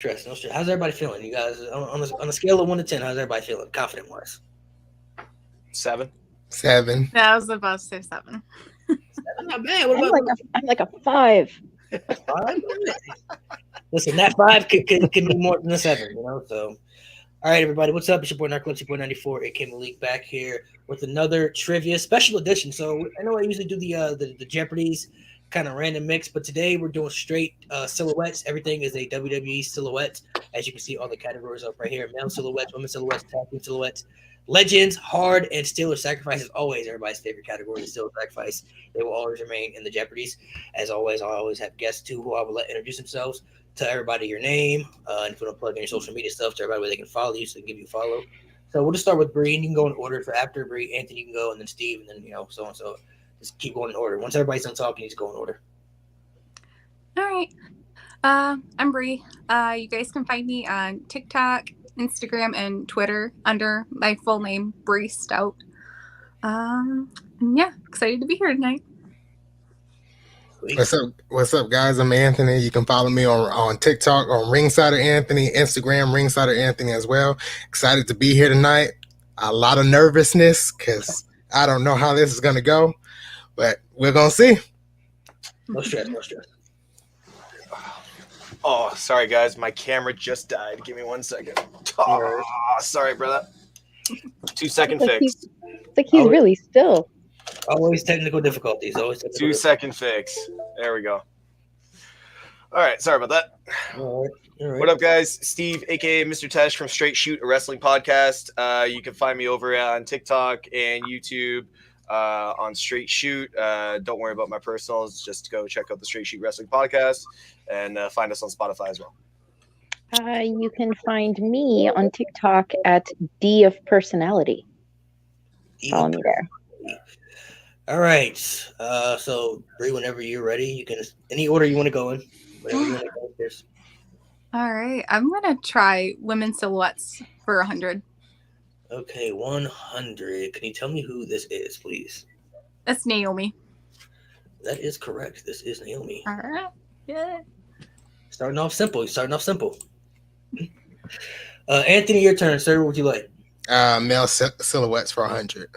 stress. No stress. How's everybody feeling? You guys on a scale of 1 to 10, how's everybody feeling? Confident wise. 7. 7. That was about to say 7. Not bad. What I'm about like a 5. five? Listen, that 5 could be more than a 7, you know. So, all right, everybody, what's up? It's your boy Narcolepsy Boy 94, aka Malik, back here with another trivia special edition. So I know I usually do the Jeopardies kind of random mix, but today we're doing straight silhouettes. Everything is a WWE silhouette, as you can see. All the categories up right here: male silhouettes, women silhouettes, tag team silhouettes. Legends, hard, and Steeler sacrifice is always everybody's favorite category. The Steeler sacrifice, they will always remain in the Jeopardies. As always, I always have guests too who I will let introduce themselves. Tell everybody your name, and if you want to plug in your social media stuff to everybody where they can follow you, so they can give you a follow. So we'll just start with Bree, and you can go in order. For after Bree, Anthony, you can go, and then Steve, and then so on. So just keep going in order. Once everybody's done talking, you just go in order. All right. I'm Bree. You guys can find me on TikTok, Instagram, and Twitter under my full name, Bree Stout. Yeah, excited to be here tonight. Sweet. What's up, guys? I'm Anthony. You can follow me on TikTok on Ringsider Anthony, Instagram Ringsider Anthony as well. Excited to be here tonight. A lot of nervousness because I don't know how this is gonna go, but we're gonna see. No stress, no stress. Oh, sorry, guys. My camera just died. Give me 1 second. Oh, sorry, brother. 2-second fix. It's like he's really still. Always technical difficulties. Always technical 2-second fix. There we go. All right. Sorry about that. All right. What up, guys? Steve, a.k.a. Mr. Tesh from Straight Shoot, a wrestling podcast. You can find me over on TikTok and YouTube on Straight Shoot. Don't worry about my personals. Just go check out the Straight Shoot Wrestling podcast and find us on Spotify as well. You can find me on TikTok at D of Personality. Follow me there. All right. So Bree, whenever you're ready, you can any order you want to go in. Whatever you want to go with. All right. I'm going to try women silhouettes for 100. Okay, 100. Can you tell me who this is, please? That's Naomi. That is correct. This is Naomi. All right. Yeah. Starting off simple. Anthony, your turn, sir. What would you like? Male silhouettes for 100.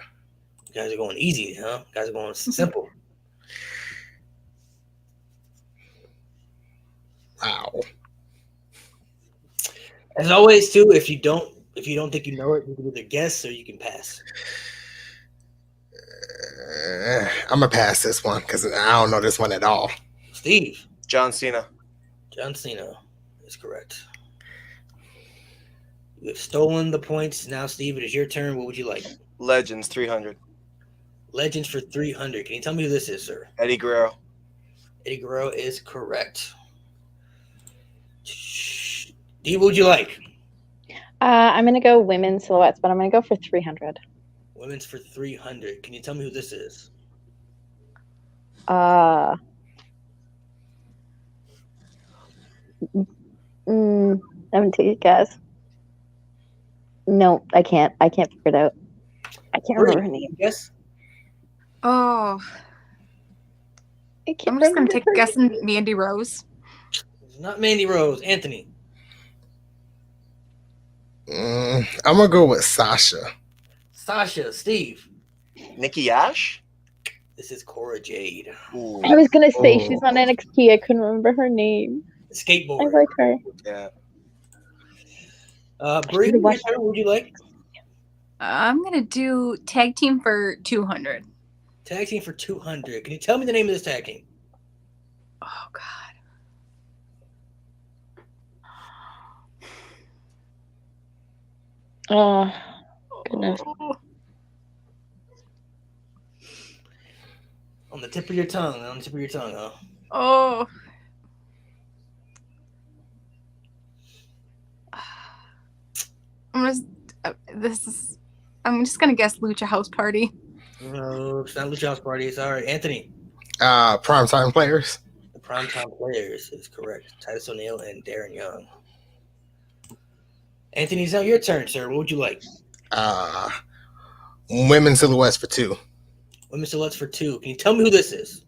You guys are going easy, huh? You guys are going simple. Wow. As always, too, if you don't think you know it, you can either guess or you can pass. I'm gonna pass this one because I don't know this one at all. Steve. John Cena. John Cena is correct. You have stolen the points. Now, Steve, it is your turn. What would you like? Legends 300. Legends for 300. Can you tell me who this is, sir? Eddie Guerrero. Eddie Guerrero is correct. Steve, what would you like? I'm going to go women's silhouettes, but I'm going to go for 300. Women's for 300. Can you tell me who this is? Let me take a guess. No, I can't. I can't figure it out. I can't remember her name. Yes. Oh. I can't I'm just going remember to take her a guess name. on Mandy Rose. It's not Mandy Rose. Anthony. I'm gonna go with Sasha. Sasha. Steve. Nikki Ash. This is Cora Jade. Ooh. I was going to say she's on NXT. I couldn't remember her name. I Skateboard. like her. Yeah. Bree, what would you like? I'm going to do tag team for 200. Tag team for 200. Can you tell me the name of this tag team? Oh, God. Oh, goodness. On the tip of your tongue, huh? Oh. I'm just gonna guess Lucha House Party. No, it's not Lucha House Party. It's all right. Anthony. Primetime players. The Primetime Players is correct. Titus O'Neil and Darren Young. Anthony, it's now your turn, sir. What would you like? Women's silhouettes for 2. Women's silhouettes for 2. Can you tell me who this is?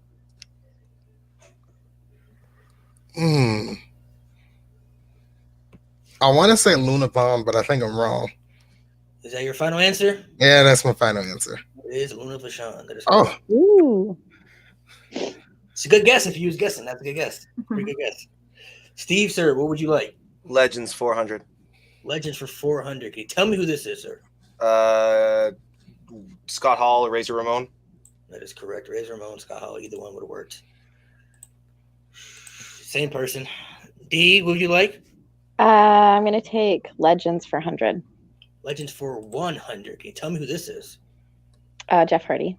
I want to say Luna Vaughn, but I think I'm wrong. Is that your final answer? Yeah, that's my final answer. It is Luna Vachon. That is Oh, correct. Ooh. It's a good guess if you was guessing. That's a good guess. Pretty good guess. Steve, sir, what would you like? Legends 400. Legends for 400. Can you tell me who this is, sir? Scott Hall or Razor Ramon. That is correct. Razor Ramon, Scott Hall, either one would have worked. Same person. D, what would you like? I'm gonna take Legends for 100. Legends for 100. Can you tell me who this is? Jeff Hardy.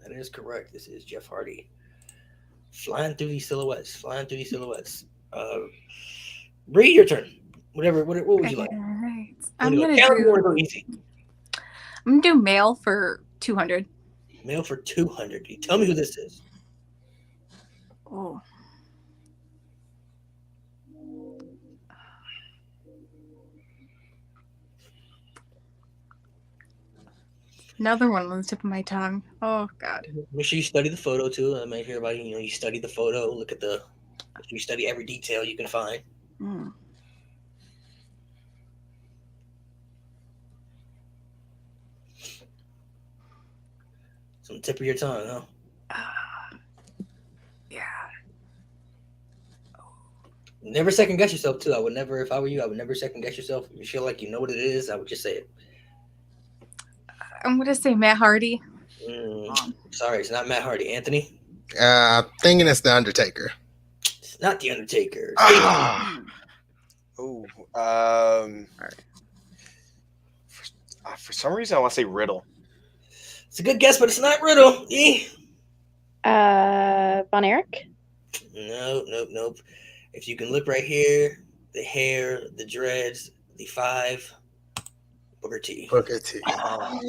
That is correct. This is Jeff Hardy. Flying through these silhouettes. Bree, your turn. What would you like? All right. I'm I'm gonna go easy. do male for 200. Male for 200. Can you tell me who this is? Oh. Another one on the tip of my tongue. Oh God. Make sure you study the photo too. Make sure everybody, you study the photo. Look at the. You study every detail you can find. Mm. It's on the tip of your tongue, huh? Yeah. Never second guess yourself too. I would never, if I were you, I would never second guess yourself. If you feel like you know what it is, I would just say it. I'm gonna say Matt Hardy. Sorry, it's not Matt Hardy. Anthony? Thinking it's The Undertaker. It's not The Undertaker. Oh, for some reason I want to say Riddle. It's a good guess, but it's not Riddle. E? Von Erich. Nope. If you can look right here, the hair, the dreads, the 5, Booker T. Booker T. I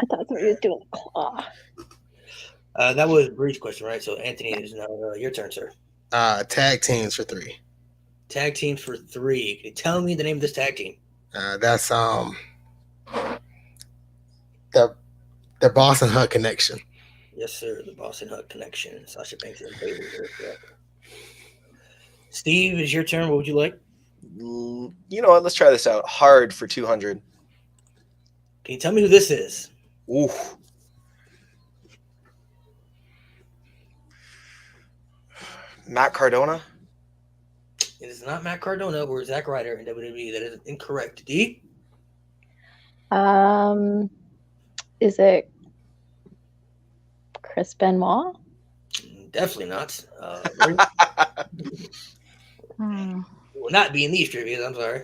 thought he was doing the claw. That was Bree's question, right? So Anthony, is now your turn, sir. Tag teams for 3. Tag team for 3. Can you tell me the name of this tag team? That's the Boss and Hut Connection. Yes, sir. The Boston Hut Connection. Sasha Banks and Bayley. Steve, it's your turn. What would you like? You know what? Let's try this out. Hard for 200. Can you tell me who this is? Ooh. Matt Cardona. It is not Matt Cardona or Zack Ryder in WWE. That is incorrect. D? Is it Chris Benoit? Definitely not. Hmm. Will not be in these trivias. I'm sorry.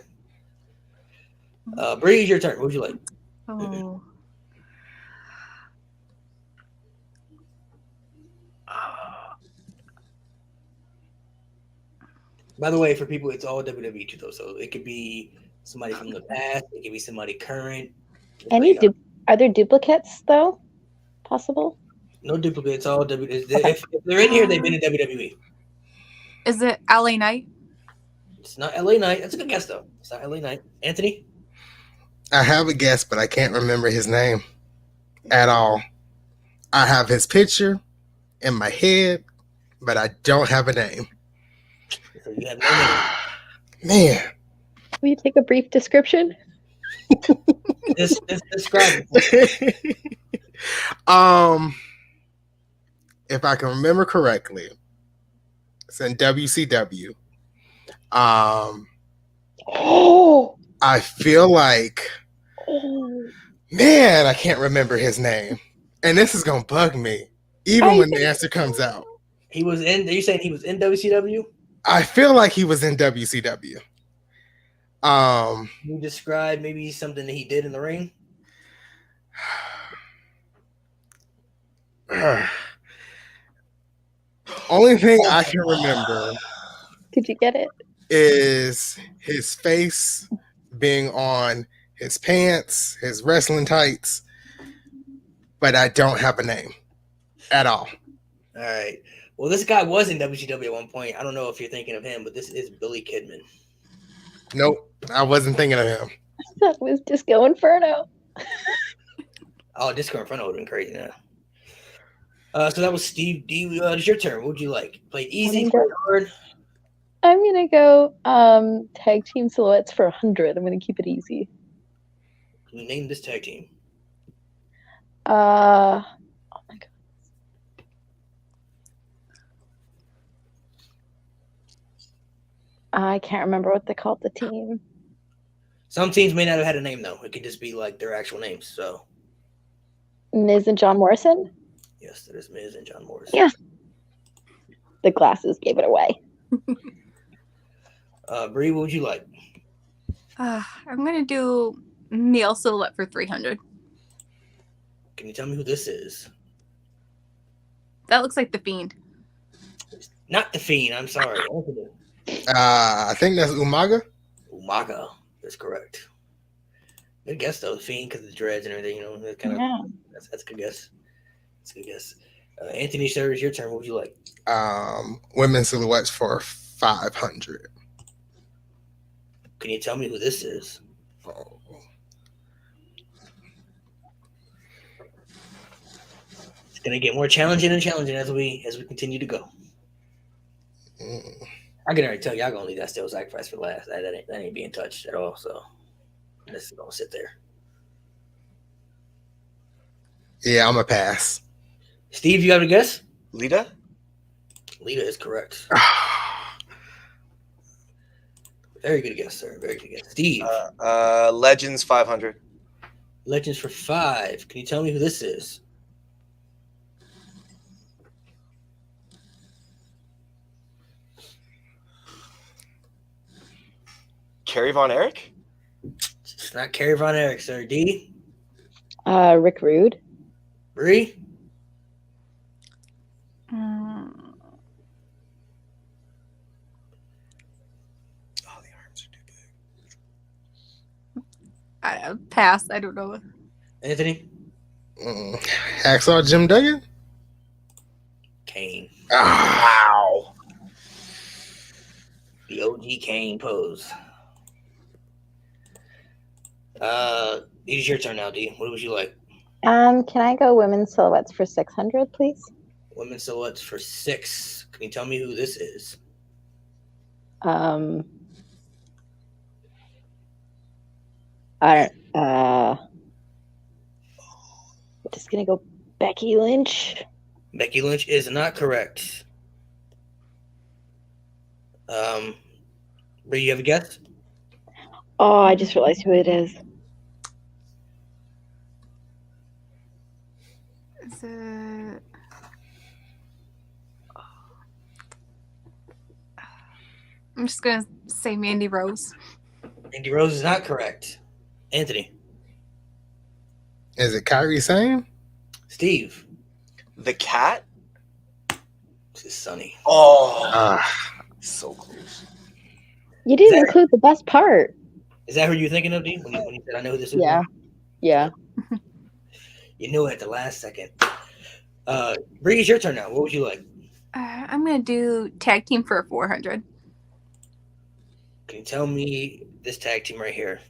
Bree, it's your turn. What would you like? Oh. By the way, for people, it's all WWE too, though. So it could be somebody from the past. It could be somebody current. Are there duplicates though? Possible? No duplicates. All WWE. If they're in here, they've been in WWE. Is it LA Knight? It's not LA Knight. That's a good guess, though. It's not LA Knight. Anthony? I have a guess, but I can't remember his name at all. I have his picture in my head, but I don't have a name. So you have no name. Man. Will you take a brief description? Just describe it. If I can remember correctly, it's in WCW. I feel like, man, I can't remember his name, and this is gonna bug me, even when the answer comes out. He was in. Are you saying he was in WCW? I feel like he was in WCW. Can you describe maybe something that he did in the ring? Only thing I can remember. Did you get it? Is his face being on his pants, his wrestling tights, but I don't have a name at all. All right. Well, this guy was in WCW at one point. I don't know if you're thinking of him, but this is Billy Kidman. Nope, I wasn't thinking of him. That was Disco Inferno. Oh, Disco Inferno would have been crazy now. So that was Steve D. It's your turn. What would you like? Play easy, play hard? I'm gonna go tag team silhouettes for 100. I'm gonna keep it easy. Can you name this tag team? Oh my god. I can't remember what they called the team. Some teams may not have had a name though. It could just be like their actual names. So Miz and John Morrison? yes, that is Miz and John Morrison. Yeah. The glasses gave it away. Bree, what would you like? I'm gonna do male silhouette for 300. Can you tell me who this is? That looks like the Fiend. Not the Fiend. I'm sorry. Anthony. I think that's Umaga. Umaga. That's correct. Good guess though. The Fiend because of the dreads and everything. You know, that kind of. Yeah. That's a good guess. That's a good guess. Anthony, sir, it's your turn. What would you like? Women's silhouettes for 500. Can you tell me who this is? Oh. It's gonna get more challenging and challenging as we continue to go. I can already tell y'all gonna leave that still sacrifice for last. That ain't being touched at all. So this is gonna sit there. Yeah, I'm a pass. Steve, you have a guess? Lita? Lita is correct. Very good guess, sir. Very good guess. Steve. Legends 500. Legends for 5. Can you tell me who this is? Kerry Von Erich? It's not Kerry Von Erich, sir. D. Rick Rude. Bree. Oh, the arms are too big. I pass. I don't know. Anthony. Hacksaw Jim Duggan. Kane. Wow. The OG Kane pose. It is your turn now, D. What would you like? Can I go women's silhouettes for 600, please? Women's silhouettes for 6. Can you tell me who this is? I just gonna go Becky Lynch. Becky Lynch is not correct. Bree, you have a guess? Oh, I just realized who it is. Is it? I'm just gonna say Mandy Rose. Mandy Rose is not correct. Anthony. Is it Kyrie Sane? Steve. The cat? This is Sunny. Oh, so close. You didn't include the best part. Is that who you're thinking of, D? When you said I know who this is? Yeah. Yeah. You knew it at the last second. Bree, it's your turn now. What would you like? I'm gonna do tag team for 400. Can you tell me this tag team right here?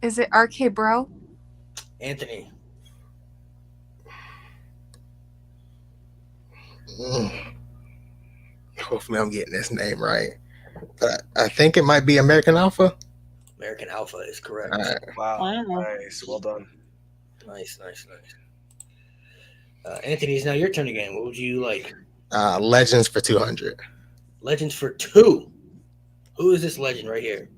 Is it RK Bro? Anthony. Hopefully I'm getting this name right. But I think it might be American Alpha. American Alpha is correct. All right. Wow. Wow. Nice. Well done. Nice. Anthony, it's now your turn again. What would you like? Legends for 200. Legends for 2. Who is this legend right here?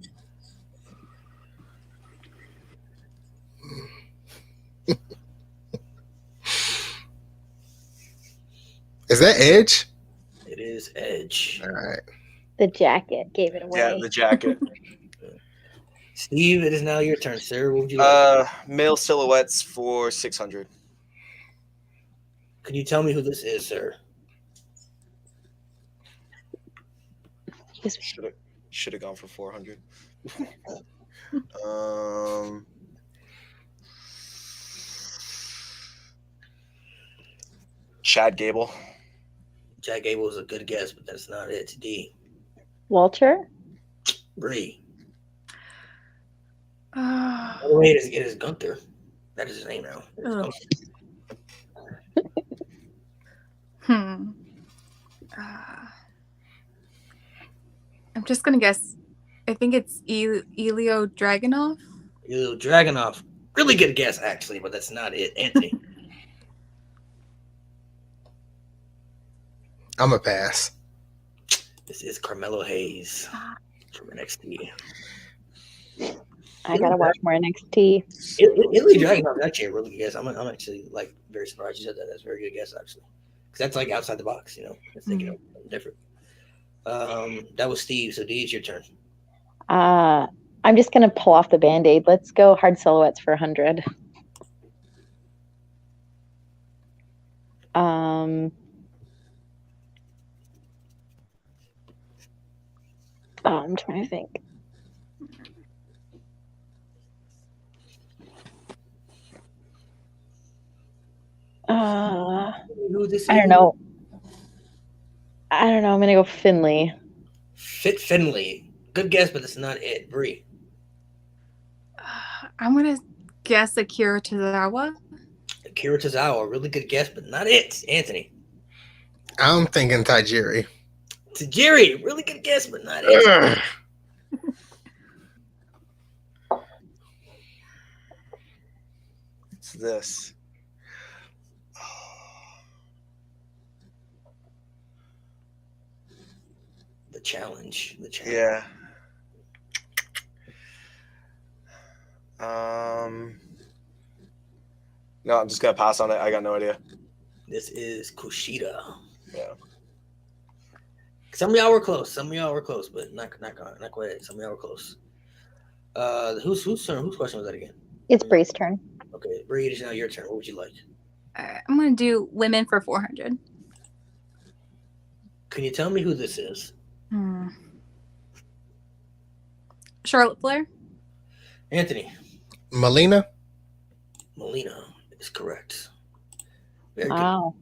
Is that Edge? It is Edge. All right. The jacket gave it away. Yeah, the jacket. Steve, it is now your turn, sir. What would you like? Male silhouettes for 600. Can you tell me who this is, sir? Should have gone for 400. Chad Gable. Chad Gable is a good guess, but that's not it. It's D. Walter? Bree. By the way, it is Gunther. That is his name now. Oh. Hmm. I'm just gonna guess. I think it's Elio Dragunov. Ilya Dragunov. Really good guess, actually, but that's not it. Anthony. I'm a pass. This is Carmelo Hayes from NXT. I gotta watch more NXT. Ilya Dragunov is actually a really good guess. I'm actually like very surprised you said that. That's a very good guess, actually, because that's like outside the box. You know, it's thinking of something different. That was Steve. So D, it's your turn. I'm just gonna pull off the Band-Aid. Let's go hard silhouettes for 100. I'm trying to think. Who this is? I don't know. I'm gonna go Finley. Fit Finley. Good guess, but that's not it. Bree. I'm gonna guess Akira Tozawa. Akira Tozawa. Really good guess, but not it. Anthony. I'm thinking Tajiri. Tajiri. Really good guess, but not it. It's this. The challenge. Yeah. No, I'm just gonna pass on it. I got no idea. This is Kushida. Yeah. Some of y'all were close, but not quite. Some of y'all were close. Whose turn? Whose question was that again? It's Bree's turn. Okay, Bree, it is now your turn. What would you like? I'm gonna do women for 400. Can you tell me who this is? Charlotte Flair. Anthony. Melina is correct. Very Wow.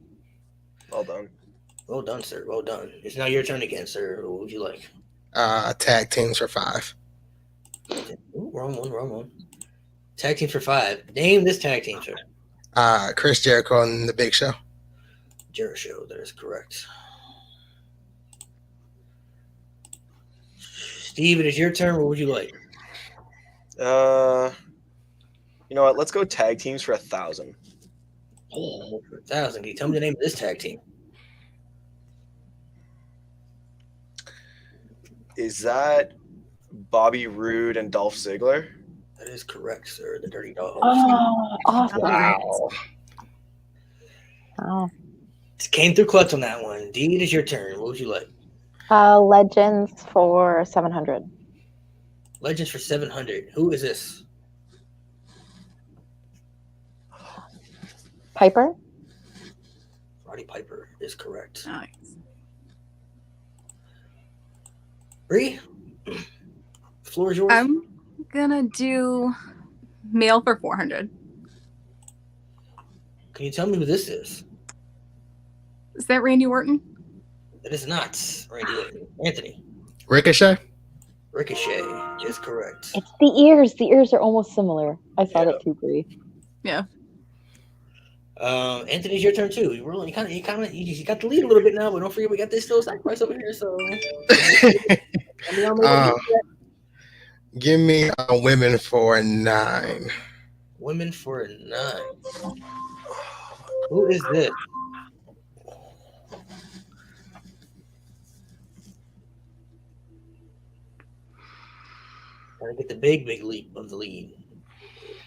good. Well done. Well done, sir. Well done. It's now your turn again, sir. What would you like? Tag teams for 5. Ooh, wrong one. Tag team for 5. Name this tag team, sir. Chris Jericho and the Big Show. Jericho, that is correct. Steve, it is your turn. What would you like? You know what? Let's go tag teams for 1,000. Oh, for 1,000. Can you tell me the name of this tag team? Is that Bobby Roode and Dolph Ziggler? That is correct, sir. The Dirty Dogs. Oh, awesome. Wow. Came through clutch on that one. D, it is your turn. What would you like? Legends for 700. Legends for 700. Who is this? Piper? Roddy Piper is correct. Nice. Bree, floor is yours. I'm gonna do male for 400. Can you tell me who this is? Is that Randy Orton? That is not Randy Orton. Anthony. Ricochet? Ricochet is correct. It's the ears. The ears are almost similar. I saw that too, Bree. Yeah. Anthony's your turn too. You got the lead a little bit now, but don't forget we got this little sacrifice over here. So give me women for 9. Women for 9. Who is this? Trying to get the big leap of the lead.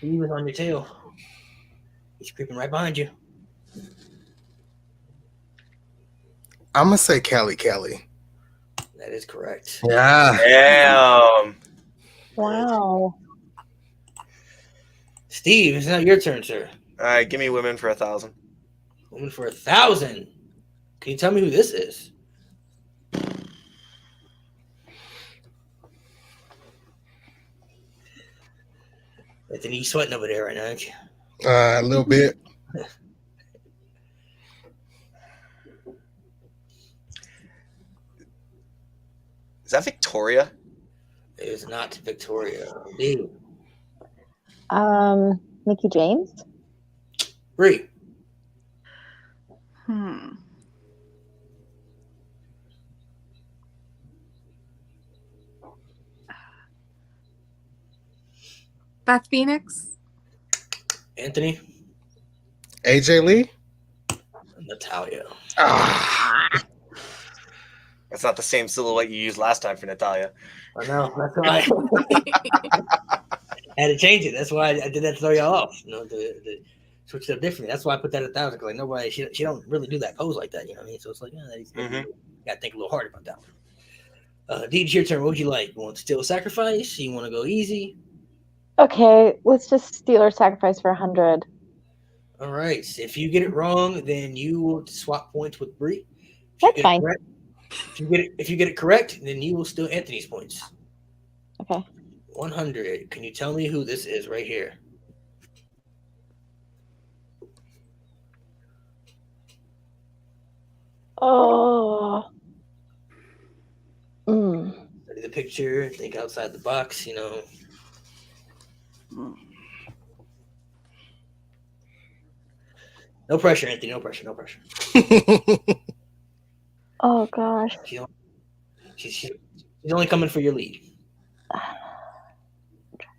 He was on your tail. He's creeping right behind you. I'm gonna say Kelly. That is correct. Yeah. Damn. Wow. Steve, it's now your turn, sir. All right, give me women for 1,000. Woman for 1,000. Can you tell me who this is? Anthony, you sweating over there right now, aren't you? A little bit. Is that Victoria? It is not Victoria. Steve. Mickey James? Bree. Beth Phoenix. Anthony. AJ Lee. Natalia. That's not the same silhouette you used last time for Natalia. I know. That's why I had to change it. That's why I did that to throw y'all off. You know, the switch it up differently. That's why I put that at 1,000. Like nobody, she don't really do that pose like that. You know what I mean? So it's like, you gotta think a little hard about that one. Dee, it's your turn. What would you like? You want to steal a sacrifice? You want to go easy? Okay, let's just steal or sacrifice for 100. All right. So if you get it wrong, then you will swap points with Bree. That's fine. If you get it correct, then you will steal Anthony's points. Okay. 100. Can you tell me who this is right here? Oh. Study the picture. Think outside the box. You know. No pressure, Anthony. No pressure. No pressure. Oh gosh. She's only coming for your lead. I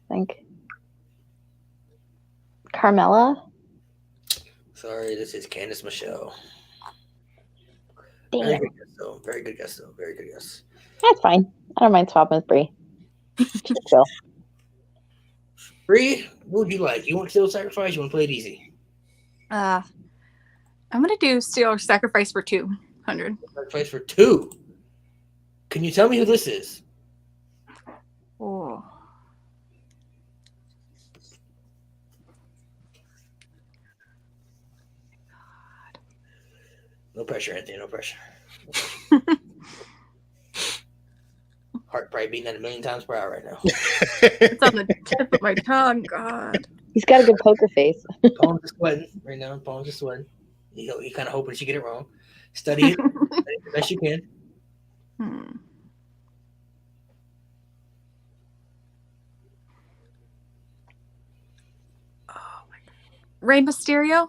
think. Carmella? Sorry, this is Candice Michelle. Damn. Very good guess, though. Very good guess, though. Very good guess. That's fine. I don't mind swapping with Bree. Chill. Bree, what would you like? You want to still sacrifice? You want to play it easy? I'm gonna do steal or sacrifice for 200. Sacrifice for 2. Can you tell me who this is? Oh. No pressure, Anthony. No pressure. Heart probably beating at 1,000,000 times per hour right now. It's on the tip of my tongue. God. He's got a good poker face. Palms are sweating right now. Palms are sweating. You kind of hoping she get it wrong. Study it the best you can. Oh my God. Rey Mysterio.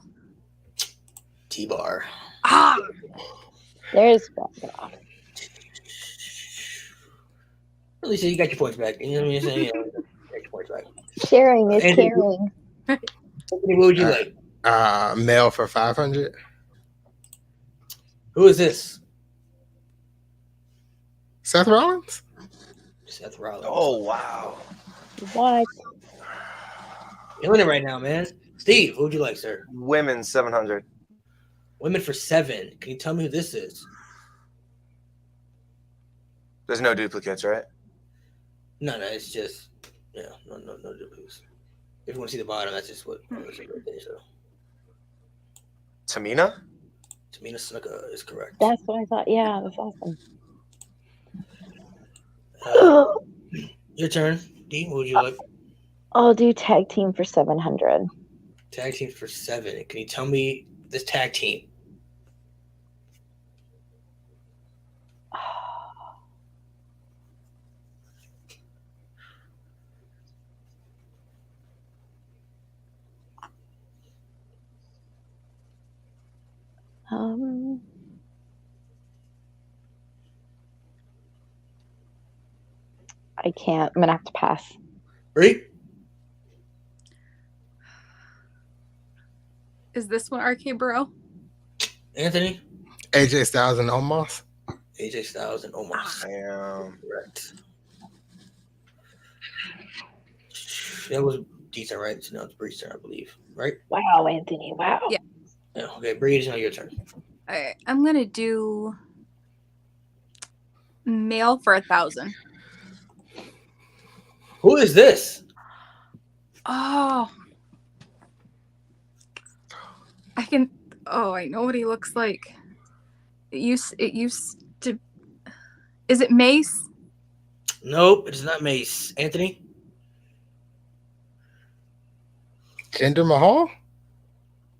T-bar. There's At least you got your points back. You know what I'm saying? You got your points back. sharing is Anthony, caring. Anthony, what would you like? Male for 500. Who is this? Seth Rollins. Seth Rollins. Oh, wow. What? Killing it right now, man. Steve, who would you like, sir? Women 700. Women for 7. Can you tell me who this is? There's no duplicates, right? No, it's just no duplicates. If you want to see the bottom, that's just what I'm gonna say right there. So Tamina? Tamina Snuka is correct. That's what I thought. Yeah, that's awesome. Your turn. Dean, what would you like? I'll do tag team for 700. Tag team for 7. Can you tell me this tag team? I can't. I'm gonna have to pass. Bree? Is this one RK Bro? Anthony? AJ Styles and Omos. AJ Styles and Omos. Damn. Correct. That was decent, right? So now it's Bree's turn, I believe. Right? Wow, Anthony. Wow. Yeah. Yeah. Okay, Bree, it's now your turn. All right, I'm gonna do male for 1,000. Who is this? Oh, I know what he looks like. It used to. Is it Mace? Nope, it is not Mace. Anthony? Jinder Mahal.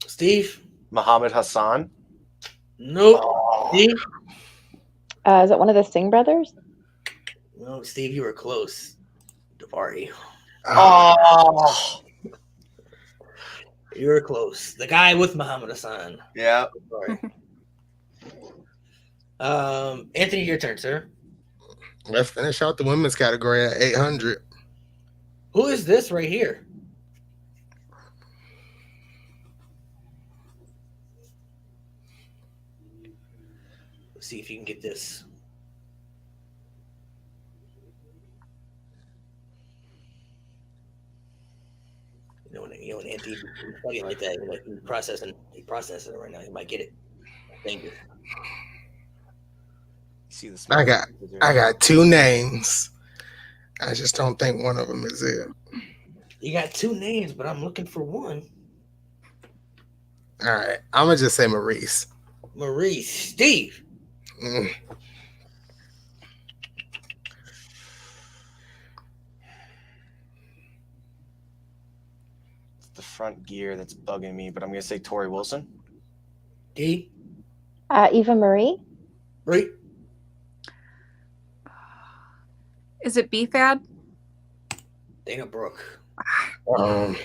Steve? Muhammad Hassan? Nope. Oh. Steve? Is it one of the Singh brothers? No, Steve, you were close. Davari. Oh. You were close. The guy with Muhammad Hassan. Yeah. Sorry. Anthony, your turn, sir. Let's finish out the women's category at 800. Who is this right here? Let's see if you can get this. When Anthony studying like that, he's processing it right now. He might get it. Thank you. See this? I got 2 names. I just don't think one of them is it. You got 2 names, but I'm looking for one. All right, I'm gonna just say Maurice. Maurice. Steve. Mm. It's the front gear that's bugging me, but I'm gonna say Tori Wilson. D. Eva Marie. Bree. Is it BFAD? Dana Brooke. The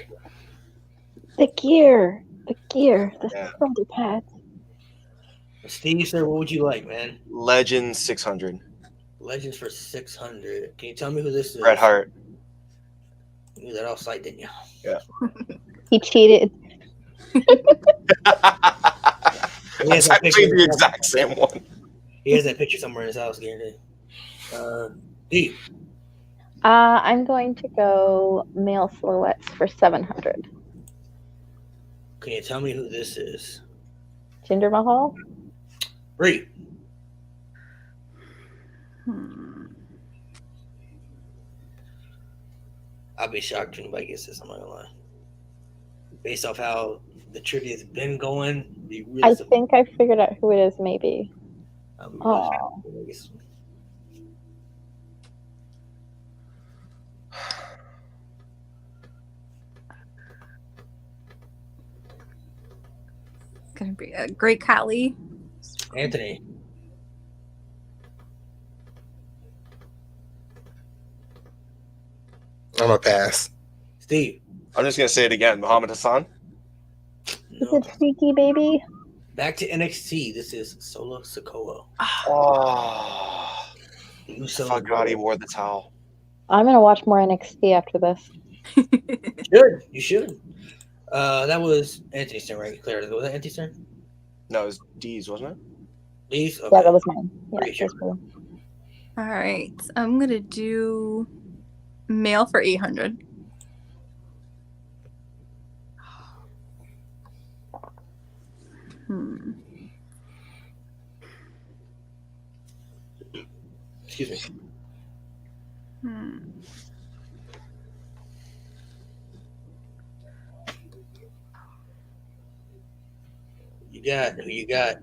gear, the Yeah. shoulder pads. Steve, sir, what would you like, man? Legend 600. Legends for 600. Can you tell me who this is? Bret Hart. You knew that off site, didn't you? Yeah. He cheated. That's actually the exact same one. He has that picture somewhere in his house, guaranteed. D. I'm going to go male silhouettes for 700. Can you tell me who this is? Jinder Mahal. Bree. I'll be shocked if anybody gets this. I'm not gonna lie. Based off how the trivia's been going, I think I figured out who it is. Maybe. Oh. Gonna be a Great Khali. Anthony. I'm gonna pass. Steve. I'm just gonna say it again. Muhammad Hassan. Is it Freaky Baby? Back to NXT. This is Solo Sikoa. Oh, I forgot he wore the towel. I'm gonna watch more NXT after this. You should. That was Anthony's turn, right? Claire, was that Anthony's turn? No, it was D's, wasn't it? D's? Okay. Yeah, that was mine. Yeah, Pretty sure. All right, I'm gonna do male for 800. Excuse me. Who you got?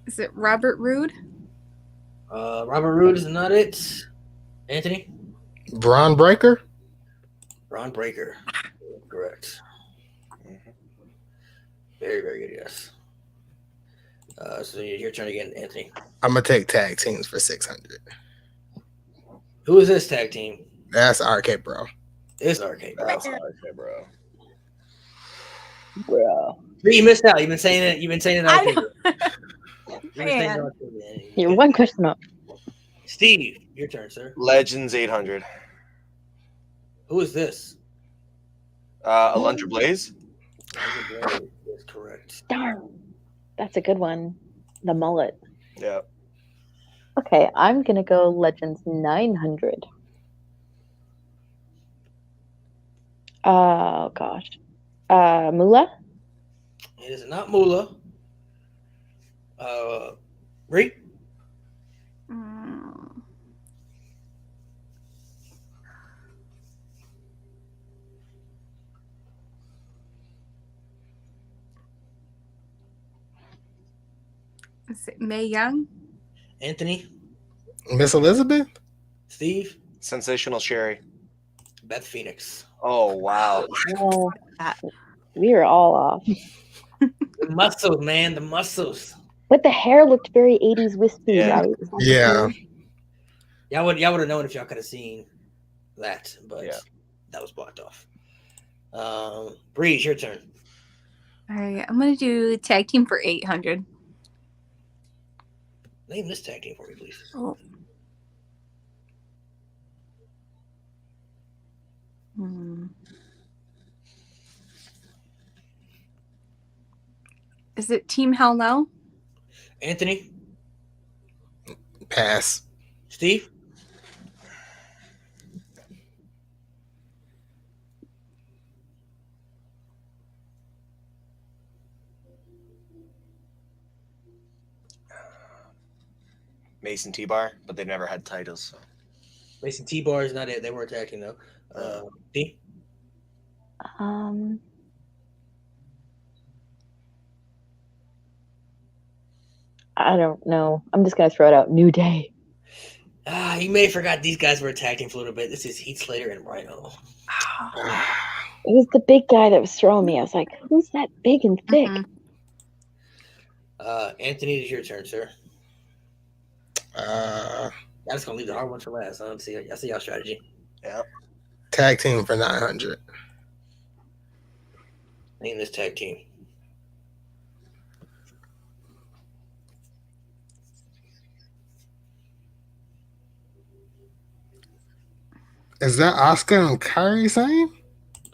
Is it Robert Roode? Robert Roode is not it. Anthony? Braun Breaker? Braun Breaker. Correct. Very, very good, yes. So your turn again, Anthony. I'm gonna take tag teams for 600. Who is this tag team? That's RK Bro. It's RK Bro. That's RK Bro. Bro. You missed out. You've been saying it. RK Bro. You're one question up. Steve, your turn, sir. Legends 800. Who is this? Alundra Blaze. That's correct. Darn. That's a good one. The mullet. Yeah. Okay, I'm gonna go Legends 900. Oh gosh. Moolah? It is not Moolah. Bree? Is it Mae Young? Anthony? Miss Elizabeth? Steve? Sensational Sherry. Beth Phoenix. Oh, wow. Oh, we are all off. The muscles, man. The muscles. But the hair looked very 80s wispy, Yeah. right? Yeah. Y'all would have known if y'all could have seen that, but that was blocked off. Bree, it's your turn. All right, I'm gonna do tag team for 800. Name this tag team for me, please. Oh. Is it Team Hell No? Anthony, Pass. Steve, Mason T-Bar, but they've never had titles. So. Mason T-Bar is not it. They were attacking though. D. Um, I don't know. I'm just gonna throw it out. New Day. You may have forgot these guys were attacking for a little bit. This is Heath Slater and Rhino. It was the big guy that was throwing me. I was like, who's that big and thick? Mhm. Anthony, it is your turn, sir. Uh, I'm just gonna leave the hard one for last. I see y'all strategy. Yeah. tag team for 900. Name this tag team. Is that Oscar and Kyrie same?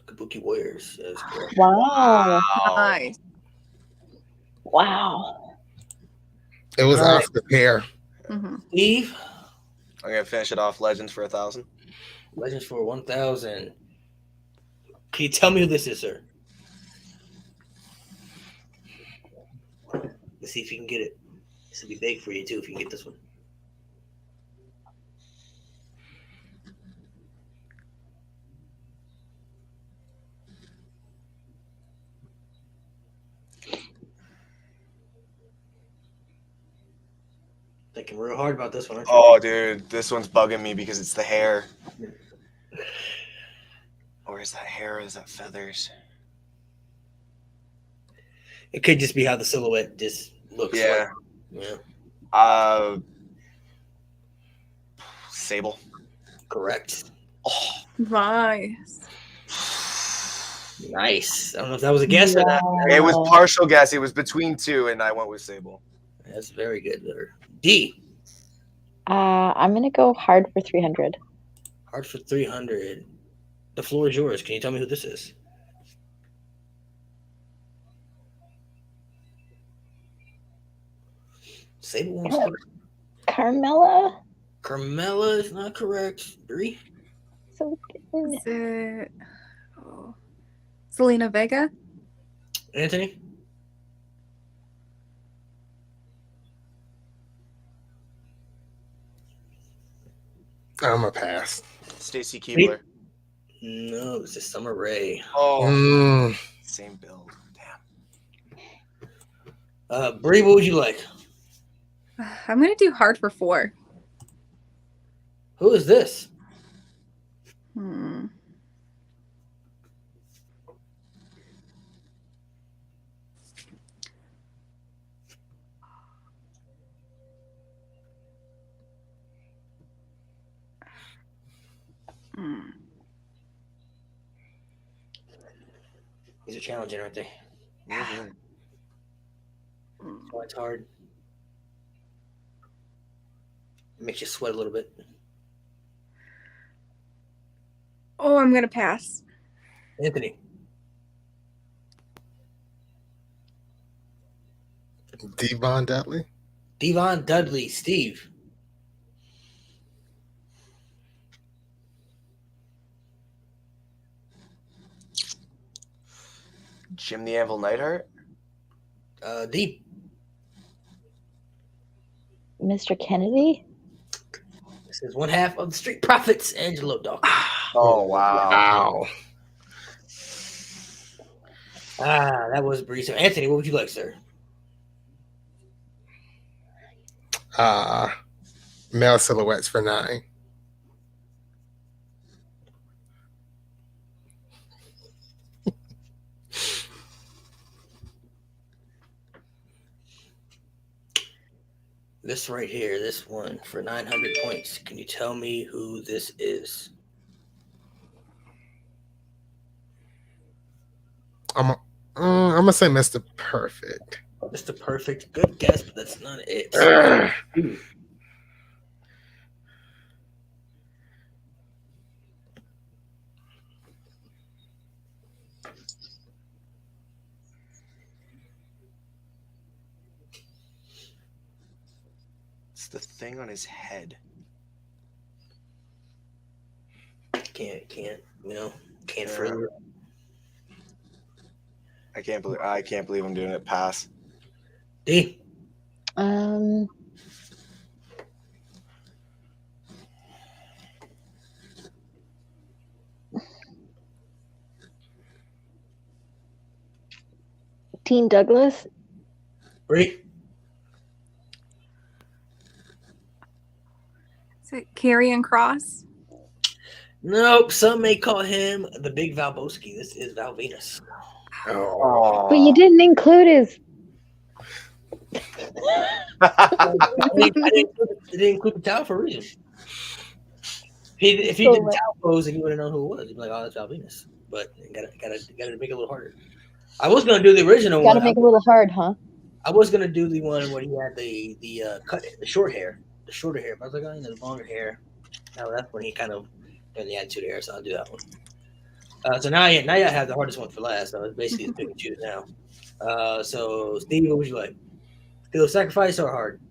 Kabuki Warriors. That is correct. Wow. Nice. Wow. It was All right. Oscar pair. Mhm. Steve, I'm gonna finish it off. Legends for 1,000. Legends for 1,000. Can you tell me who this is, sir? Let's see if you can get it. This will be big for you too if you can get this one. Thinking real hard about this one, aren't you? Oh, dude, this one's bugging me because it's the hair. Or is that hair or is that feathers? It could just be how the silhouette just looks. Yeah. Yeah. Sable. Correct. Oh, Nice. Nice. I don't know if that was a guess or not. it was partial guess. It was between two, and I went with Sable. That's very good there. D. I'm gonna go hard for 300. Hard for 300. The floor is yours. Can you tell me who this is? Sable one's correct. Carmella. Carmella is not correct. Bree. So good. Is it Selena Vega? Anthony. I'm a pass. Stacy Keebler. No, this is Summer Rae. Oh, same build. Damn. Bree, what would you like? I'm gonna do hard for 4. Who is this? Hmm. Hmm. These are challenging, aren't they? Mhm. Oh, it's hard. It makes you sweat a little bit. Oh, I'm gonna pass. Anthony. Devon Dudley. Devon Dudley. Steve. Jim the Anvil Neidhart. D. Mr. Kennedy. This is one half of the Street Profits, Angelo Dawkins. Oh, wow. That was Bree. So, Anthony, what would you like, sir? Male silhouettes for 9. This right here, this one for 900 points. Can you tell me who this is? I'm gonna say Mr. Perfect. Mr. Perfect. Good guess, but that's not it. the thing on his head? Can't, can't Yeah. further. I can't believe I'm doing it. Pass. D. Teen Douglas. Bree. Is it Karrion Cross? Nope. Some may call him the Big Valboski. This is Val Venus. Oh. But you didn't include his. I didn't include the towel for a reason. If he did the towel pose, then you would have known who it was. You'd be like, "Oh, that's Val Venus." But you gotta make it a little harder. I was gonna do the original one. Got to make it a little hard, huh? I was gonna do the one where he had the short hair, the shorter hair. But I was like, oh, the longer hair. Now that's when he kind of had the attitude hair, so I'll do that one. So now I have the hardest one for last. So it's basically pick and choose now. So Steve, what would you like? Steal sacrifice or hard?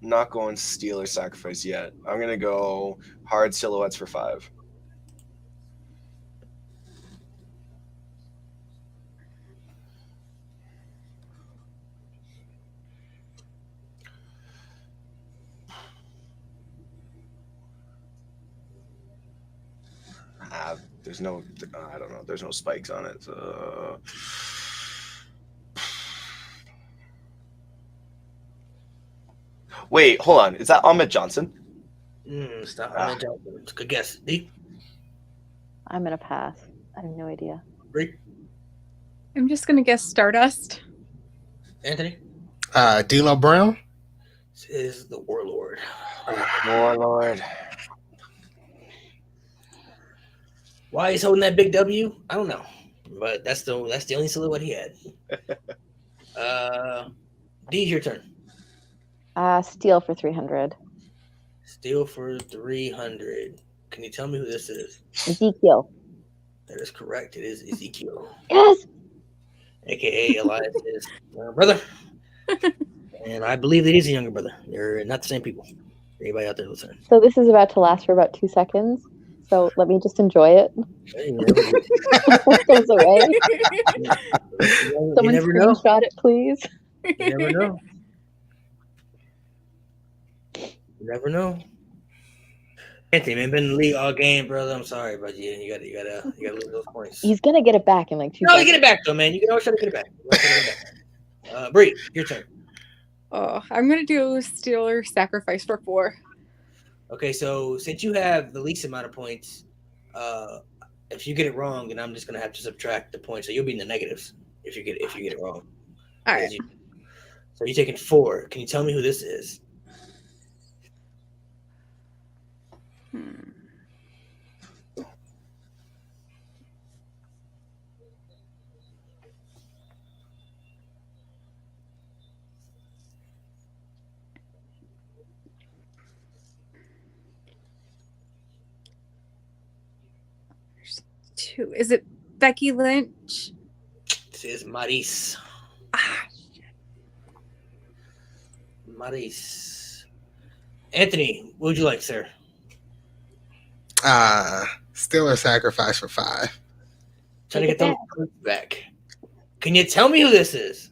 Not going steal or sacrifice yet. I'm gonna go hard silhouettes for 5. There's no, I don't know. There's no spikes on it. So. Wait, hold on. Is that Ahmed Johnson? Stop. Ahmed Johnson. It's a good guess. D. I'm gonna pass. I have no idea. Bree. I'm just gonna guess Stardust. Anthony. D'Lo Brown. This is the Warlord. Warlord. Why he's holding that big W? I don't know, but that's the only silhouette he had. D's your turn. Steal for 300. Steal for 300. Can you tell me who this is? Ezekiel. That is correct. It is Ezekiel. Yes. AKA Elias's younger brother. And I believe that he's a younger brother. They're not the same people. Anybody out there listening? So this is about to last for about 2 seconds. So let me just enjoy it. Goes away. Someone screenshot it, please. You never know. You never know. Anthony, man, been in the league all game, brother. I'm sorry, but you gotta lose those points. He's gonna get it back in like 2 No, seconds. you get it back though, man. You can always try to get it back. Bree, your turn. Oh, I'm gonna do steal or sacrifice for 4. Okay, so since you have the least amount of points, if you get it wrong, then I'm just gonna have to subtract the points, so you'll be in the negatives if you get it wrong. All right. So you're taking 4. Can you tell me who this is? There's 2. Is it Becky Lynch? This is Maris. Maris. Anthony, what would you like, sir? Steal or sacrifice for 5. Trying to get those points back. Can you tell me who this is?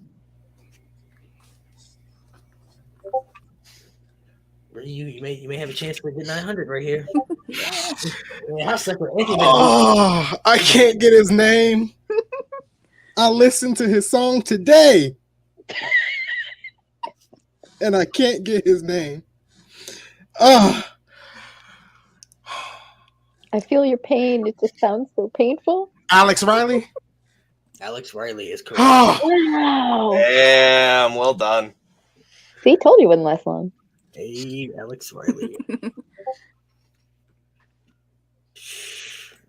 You may have a chance for a good 900 right here. Oh, I can't get his name. I listened to his song today, and I can't get his name. Oh. I feel your pain. It just sounds so painful. Alex Riley? Alex Riley is correct. Oh. Wow. Damn, well done. See, told you it wouldn't last long. Hey, Alex Riley.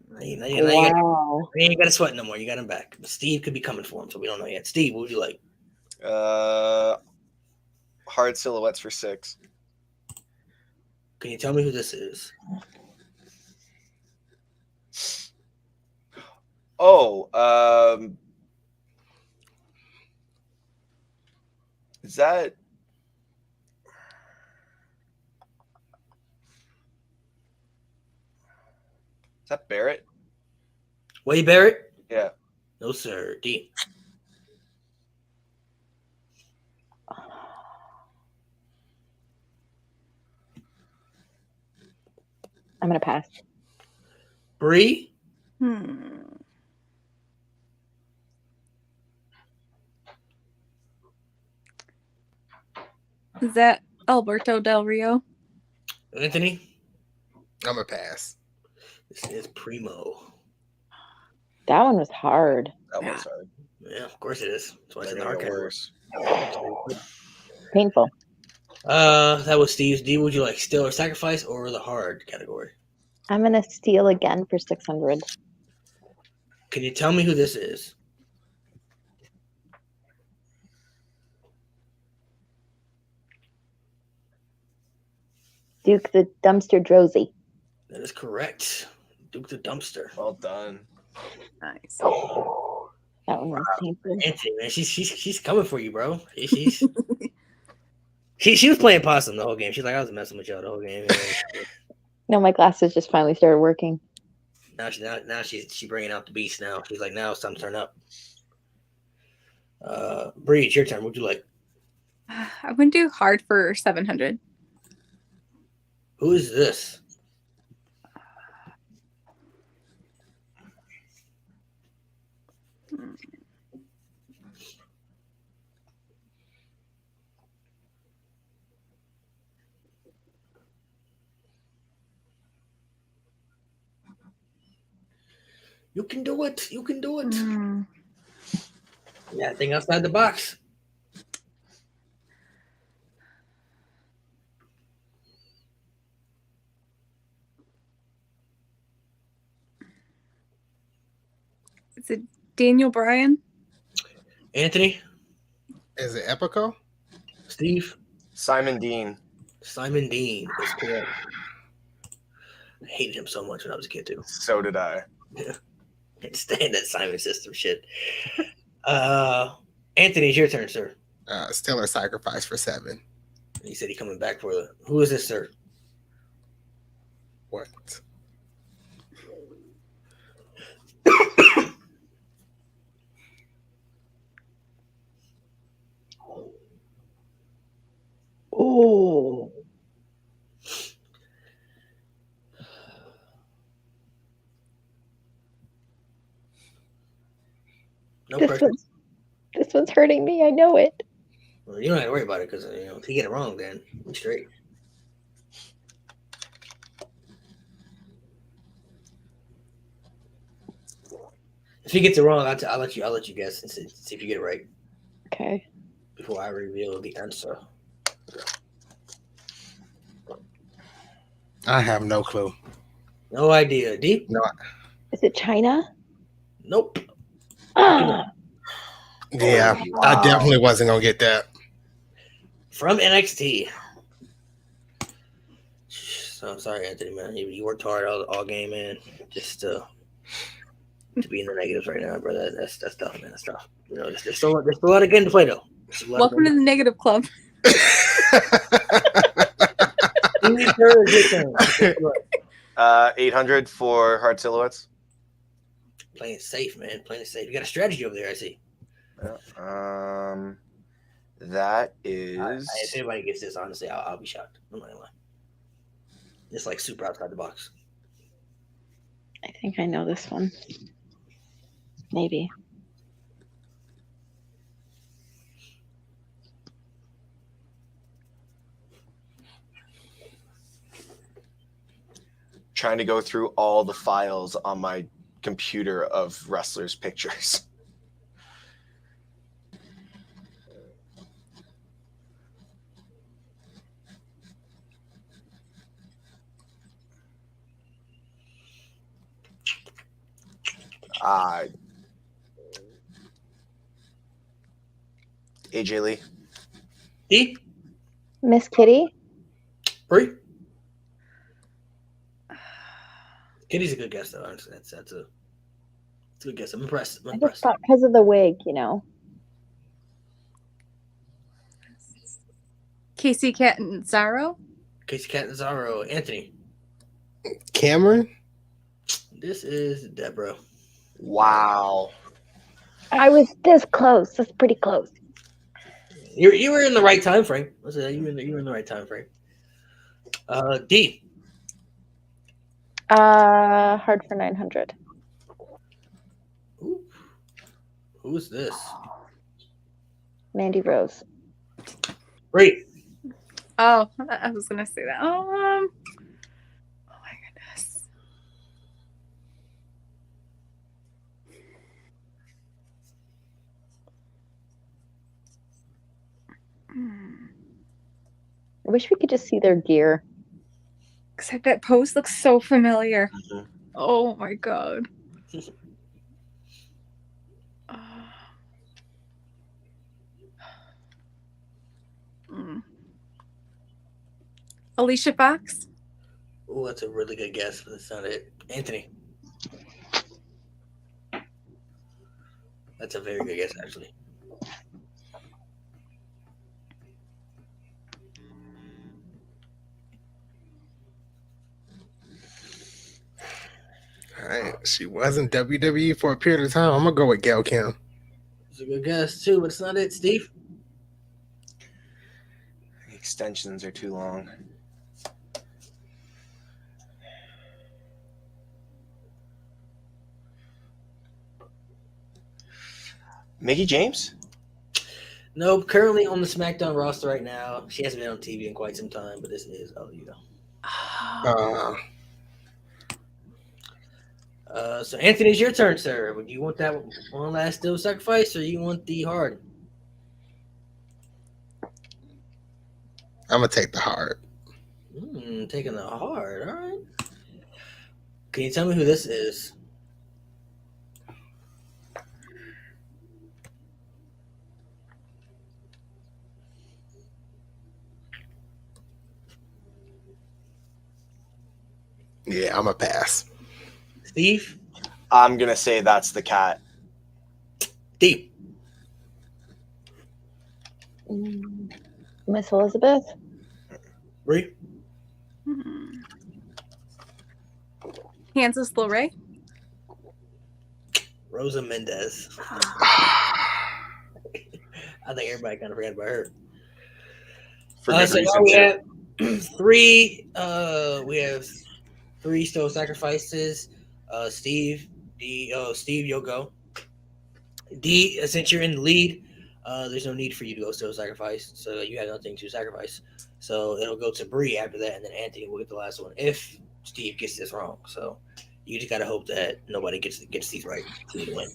Wow. You ain't got to sweat no more. You got him back. Steve could be coming for him, so we don't know yet. Steve, what would you like? Hard silhouettes for 6. Can you tell me who this is? Oh, is that Is that Barrett? Wade Barrett? Yeah. No, sir. D. I'm gonna pass. Bree? Is that Alberto Del Rio? Anthony? I'm gonna pass. This is Primo. That one was hard. That Yeah. was hard. Yeah, of course it is. That's why it's They're in the gonna hard get category. worse. Painful. That was Steve's. D, would you like steal or sacrifice or the hard category? I'm gonna steal again for 600. Can you tell me who this is? Duke the Dumpster Drozy. That is correct. Duke the Dumpster. Well done. Nice. That one was painful. Anthony, man, she's coming for you, bro. She was playing possum the whole game. She's like, I was messing with y'all the whole game. No, my glasses just finally started working. Now she's bringing out the beast. Now she's like, now it's time to turn up. Bree, it's your turn. What'd you like? I'm going to do hard for 700. Who is this? You can do it. You can do it. Yeah, think outside the box. Is it Daniel Bryan? Anthony, Is it Epico? Steve, Simon Dean. Simon Dean is correct. I hated him so much when I was a kid too. So did I. Can't stand that Simon system shit. Anthony, it's your turn, sir. Steal or sacrifice for 7. He said he's coming back for the. Who is this, sir? What? Oh. No This pressure. this one's hurting me. I know it. Well, you don't have to worry about it because if you get it wrong, then you're straight. If he gets it wrong, I'll let you guess and see if you get it right Okay. before I reveal the answer. I have no clue. No idea. Deep? No. Is it China? Nope. Ah, Yeah, Wow. I definitely wasn't gonna get that. From NXT. So I'm sorry, Anthony, man. You worked hard all game, man. Just to be in the negatives right now, brother. That's tough, man. That's tough. There's still a lot of game to play, though. Welcome to the negative club. 800 for hard silhouettes. Playing safe, man. Playing it safe. You got a strategy over there, I see. That is. If anybody gets this, honestly, I'll be shocked. I'm not gonna lie. It's like super outside the box. I think I know this one. Maybe. Trying to go through all the files on my computer of wrestlers' pictures. AJ Lee. D? Miss Kitty? Bree? Kitty's a good guess, though. Honestly, that's a good guess. I'm impressed. I just thought because of the wig, you know. Casey Catanzaro? Casey Catanzaro. Anthony? Cameron? This is Deborah. Wow. I was this close. That's pretty close. You were in the right time frame. Let's say you were in the right time frame. D. Hard for 900. Ooh. Who's this? Mandy Rose. Great. Oh, I was gonna say that. Oh my goodness. I wish we could just see their gear. Because that pose looks so familiar. Mhm. Oh my god. Alicia Fox? Oh, that's a really good guess, but that's not it. Anthony. That's a very good guess, actually. All right. She was in WWE for a period of time. I'm gonna go with Gail Kim. It's a good guess too, but it's not it. Steve. Extensions are too long. Mickey James? Nope. Currently on the SmackDown roster right now. She hasn't been on TV in quite some time, but this is So Anthony, it's your turn, sir. Would you want that one last still sacrifice, or you want the hard? I'm gonna take the hard. Taking the hard. All right. Can you tell me who this is? Yeah, I'm a pass. Steve. I'm going to say that's the cat. D. Miss Elizabeth. Bree. Kansas LeRae? Rosa Mendez. I think everybody kind of forgot about her. For good So now reason, we too. have three. We have three still sacrifices. Steve, D. Steve, you'll go. D. Since you're in the lead, there's no need for you to go still sacrifice. So you have nothing to sacrifice. So it'll go to Bree after that, and then Anthony will get the last one if Steve gets this wrong. So you just gotta hope that nobody gets these right for you to win.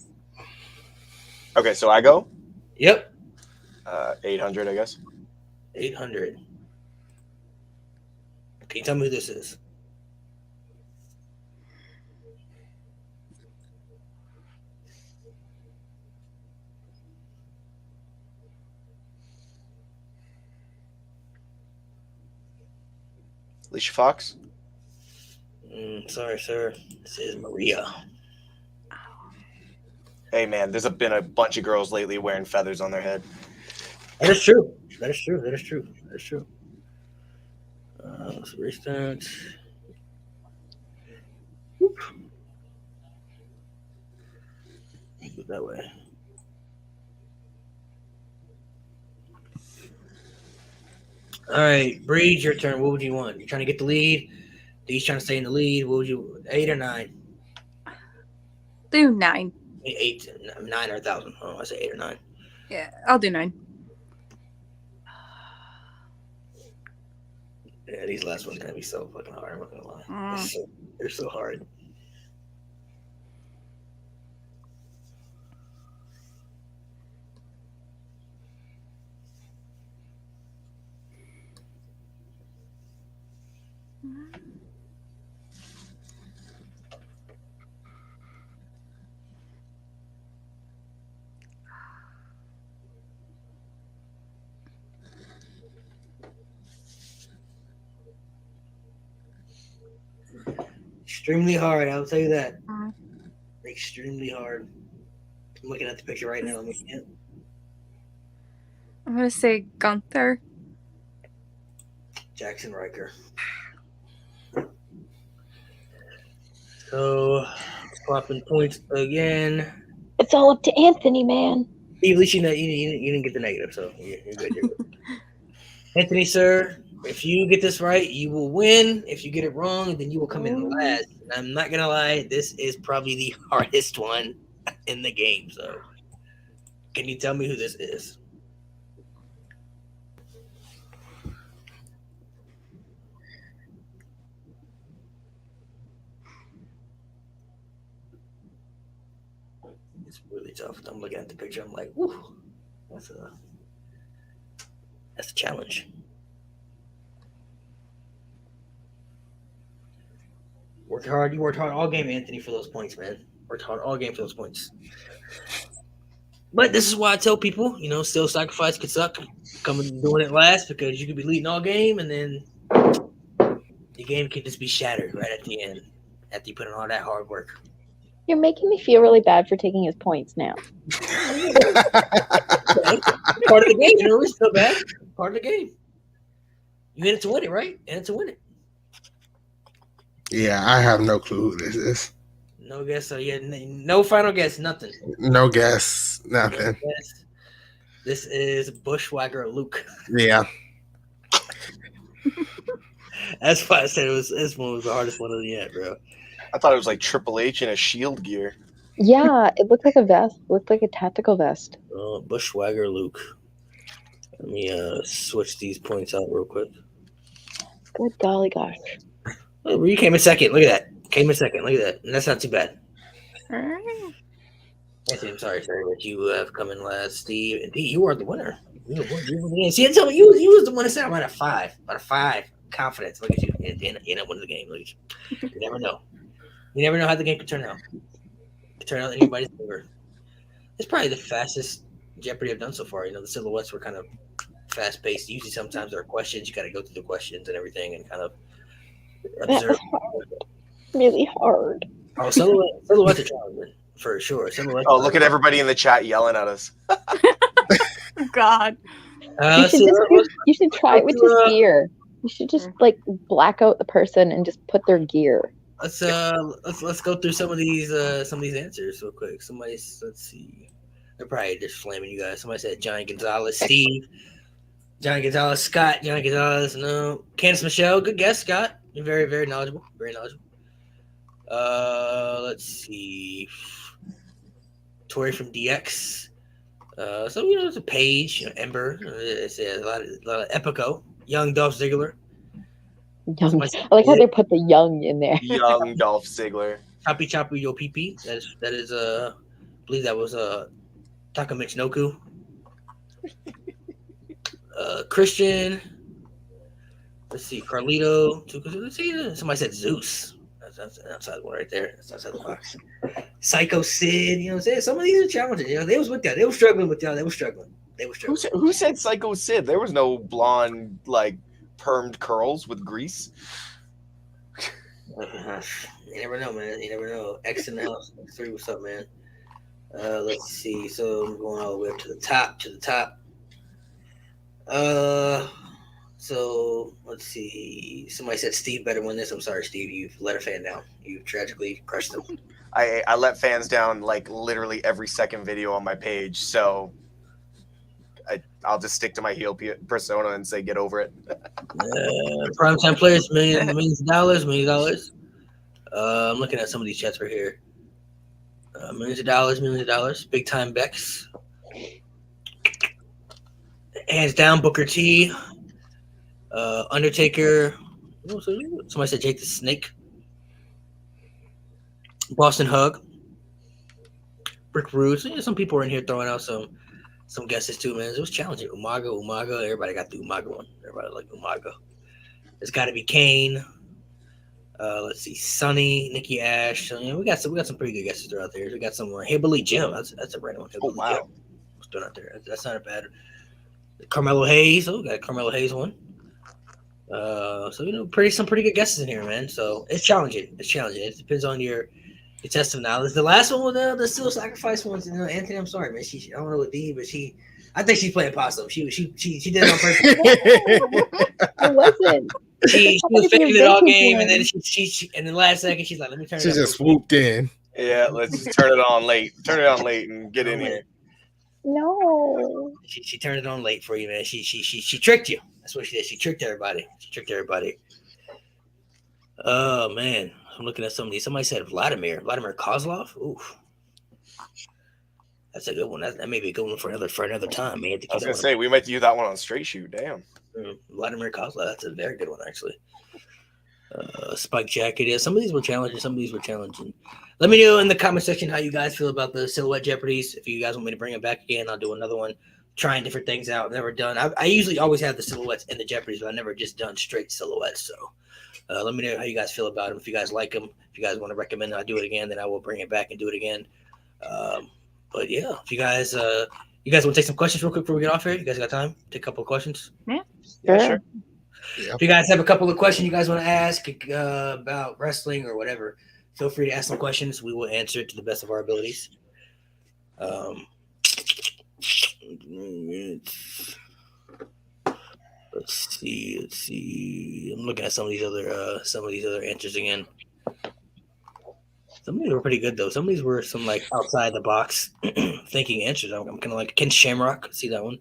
Okay, so I go? Yep. 800, I guess. 800. Can you tell me who this is? Alicia Fox? Sorry, sir. This is Maria. Hey, man, there's been a bunch of girls lately wearing feathers on their head. That is true. That is true. That is true. That is true. Let's restart. Whoop. Go that way. All right, Bree, your turn. What would you want? You're trying to get the lead. Dee's trying to stay in the lead. What would you? 8 or 9? Do 9. 8, 9 or 1,000. Oh, I say 8 or 9. Yeah, I'll do 9. Yeah, these last ones are gonna be so fucking hard. I'm not gonna lie. They're so hard. Extremely hard, I'll tell you that. Extremely hard. I'm looking at the picture right now. I'm going to say Gunther. Jackson Riker. So swapping points again. It's all up to Anthony, man. Steve, at least you know you didn't get the negative, so you're good. You're good. Anthony, sir, if you get this right, you will win. If you get it wrong, then you will come in last. And I'm not gonna lie, this is probably the hardest one in the game. So, can you tell me who this is? It's really tough. I'm looking at the picture. I'm like, whew, that's a challenge. Worked hard. You worked hard all game, Anthony, for those points, man. Worked hard all game for those points. But this is why I tell people, still sacrifice could suck. Coming doing it last because you could be leading all game and then the game could just be shattered right at the end after you put in all that hard work. You're making me feel really bad for taking his points now. Part of the game. You know, it's so bad. Part of the game. You in it to win it, right? In it to win it. Yeah, I have no clue who this is. No guess. So yeah, no final guess. Nothing. No guess. Nothing. No guess. This is Bushwhacker Luke. Yeah. That's why I said this one was the hardest one of the yet, bro. I thought it was like Triple H in a Shield gear. Yeah, it looked like a vest. It looked like a tactical vest. Bushwhacker Luke. Let me switch these points out real quick. Good golly gosh. Oh, you came in second. Look at that. Came in second. Look at that. And that's not too bad. Anthony, I'm sorry, sir, but you have come in last. Steve, and Pete, you are the winner. See, tell me, you was the one that said I'm at a 5. Out of 5. Confidence. Look at you. You're not winning the game. Look at you. You never know. You never know how the game could turn out. It could turn out in anybody's favor. It's probably the fastest Jeopardy I've done so far. The silhouettes were kind of fast paced. Usually sometimes there are questions. You got to go through the questions and everything and kind of observe. Really hard. Oh, silhouettes are challenging for sure. Oh, look at everybody in the chat yelling at us. God. You should try it with just gear. You should just black out the person and just put their gear. Let's go through some of these answers real quick. Let's see. They're probably just flaming you guys. Somebody said Johnny Gonzalez, Steve, Johnny Gonzalez, Scott, Johnny Gonzalez. No, Candice Michelle. Good guess, Scott. You're very, very knowledgeable. Very knowledgeable. Let's see. Tori from DX. So it's a Paige, Ember. It's a lot of Epico. Young Dolph Ziggler. Young. I like how they put the young in there. Young Dolph Ziggler. Choppy Choppy Yo Pee. That is I believe that was Taka Michinoku. Christian. Let's see, Carlito. Let's see. Somebody said Zeus. That's an outside one right there. That's outside the box. Psycho Sid. You know what I'm saying? Some of these are challenging. They was with y'all. They were struggling with y'all. They were struggling. Who said Psycho Sid? There was no blonde, permed curls with grease. You never know, man. You never know. X in the house. X3, what's up, man? Let's see. So I'm going all the way up to the top. So let's see. Somebody said Steve better win this. I'm sorry, Steve. You've let a fan down. You've tragically crushed them. I let fans down literally every second video on my page. So I'll just stick to my heel persona and say get over it. Primetime players, millions of dollars. I'm looking at some of these chats right here. Millions of dollars. Big time Bex. Hands down, Booker T. Undertaker. Somebody said Jake the Snake. Boston Hug. Brick Rude. So, some people are in here throwing out some guesses too, man. It was challenging. Umaga. Everybody got the Umaga one. Everybody like Umaga. It's got to be Kane. Let's see, Sonny, Nikki Ash. So, we got some pretty good guesses throughout there. We got some Hillbilly Jim. That's a random one. Oh wow, what's thrown out there? That's not a bad. Carmelo Hayes. We got a Carmelo Hayes one. So some pretty good guesses in here, man. So it's challenging. It depends on your test of knowledge. The last one with the still sacrifice ones. Anthony, I'm sorry, man. I don't know what D, but I think she's playing possum. She did it on purpose. It wasn't. She How was about if your faking it all vintage game, and then one? she and then last second she's like, "Let me turn it She up." just swooped in. Yeah, let's just turn it on late. Turn it on late and get in here. No. She turned it on late for you, man. She tricked you. That's what she did. She tricked everybody. Oh man, I'm looking at some of these. Somebody said Vladimir Kozlov. Oof, that's a good one. That may be a good one for another time. Man, I was gonna say we might do that one on Straight Shoot. Damn. Vladimir Kozlov. That's a very good one, actually. Spike Jacket. Yeah, some of these were challenging. Let me know in the comment section how you guys feel about the silhouette Jeopardies. If you guys want me to bring it back again, I'll do another one. Trying different things out. I've never done. I usually always have the silhouettes in the Jeopardies, but I've never just done straight silhouettes. So let me know how you guys feel about them. If you guys like them, if you guys want to recommend I do it again, then I will bring it back and do it again. But yeah, if you guys want to take some questions real quick before we get off here, you guys got time? Take a couple of questions. Yeah, sure. Yeah. If you guys have a couple of questions you guys want to ask about wrestling or whatever, feel free to ask some questions. We will answer it to the best of our abilities. Let's see. I'm looking at some of these other answers again. Some of these were pretty good though. Some of these were some like outside the box thinking answers. I'm kind of like Ken Shamrock. See that one?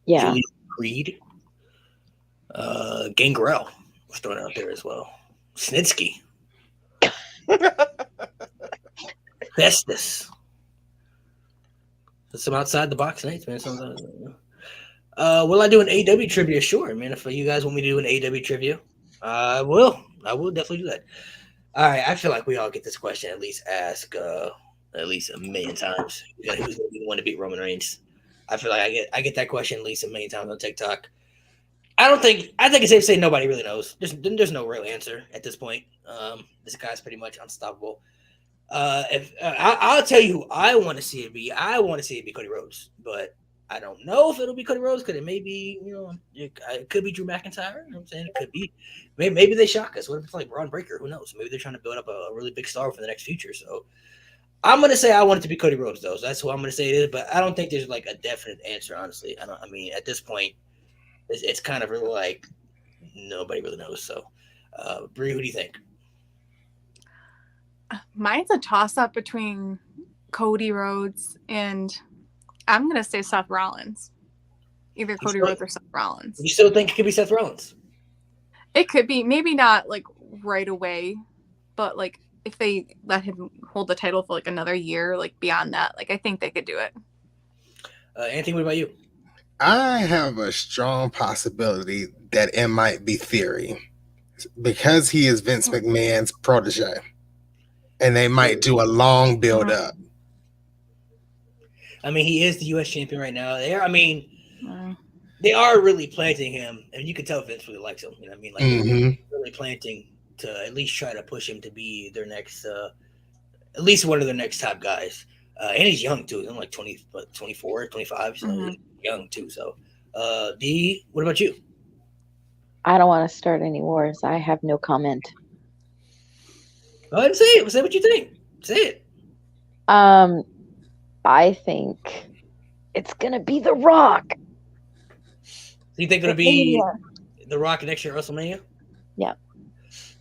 Yeah. Julian Creed. Gangrel was thrown out there as well. Snitsky. Festus. Some outside the box nights, man. Will I do an AW trivia? Sure, man. If you guys want me to do an AW trivia, I will. I will definitely do that. All right. I feel like we all get this question at least asked at least a million times. Who's going to be the one to beat Roman Reigns? I feel like I get that question at least a million times on TikTok. I think it's safe to say nobody really knows. There's no real answer at this point. This guy's pretty much unstoppable. I'll tell you who I want to see it be. I want to see it be Cody Rhodes, but I don't know if it'll be Cody Rhodes because it may be, it could be Drew McIntyre. You know what I'm saying? It could be. Maybe they shock us. What if it's like Braun Breaker? Who knows? Maybe they're trying to build up a really big star for the next future. So I'm gonna say I want it to be Cody Rhodes, though. So that's who I'm gonna say it is. But I don't think there's like a definite answer. Honestly, I mean, at this point, it's kind of really like nobody really knows. So, Bree, who do you think? Mine's a toss-up between Cody Rhodes and I'm going to say Seth Rollins. Either Cody Rhodes or Seth Rollins. You still think it could be Seth Rollins? It could be. Maybe not like right away, but like if they let him hold the title for like another year, like beyond that, like I think they could do it. Anthony, what about you? I have a strong possibility that it might be Theory because he is Vince McMahon's protege. And they might do a long build up. I mean, he is the U.S. champion right now. They are really planting him, and you can tell Vince really likes him. You know what I mean? Like really planting to at least try to push him to be their next, at least one of their next top guys. And he's young too. He's only like 24, 25, so he's young too. So, D, what about you? I don't want to start any wars. I have no comment. Go ahead and say it. Say what you think. Say it. I think it's gonna be The Rock. So you think it'll be The Rock next year at WrestleMania? Yeah.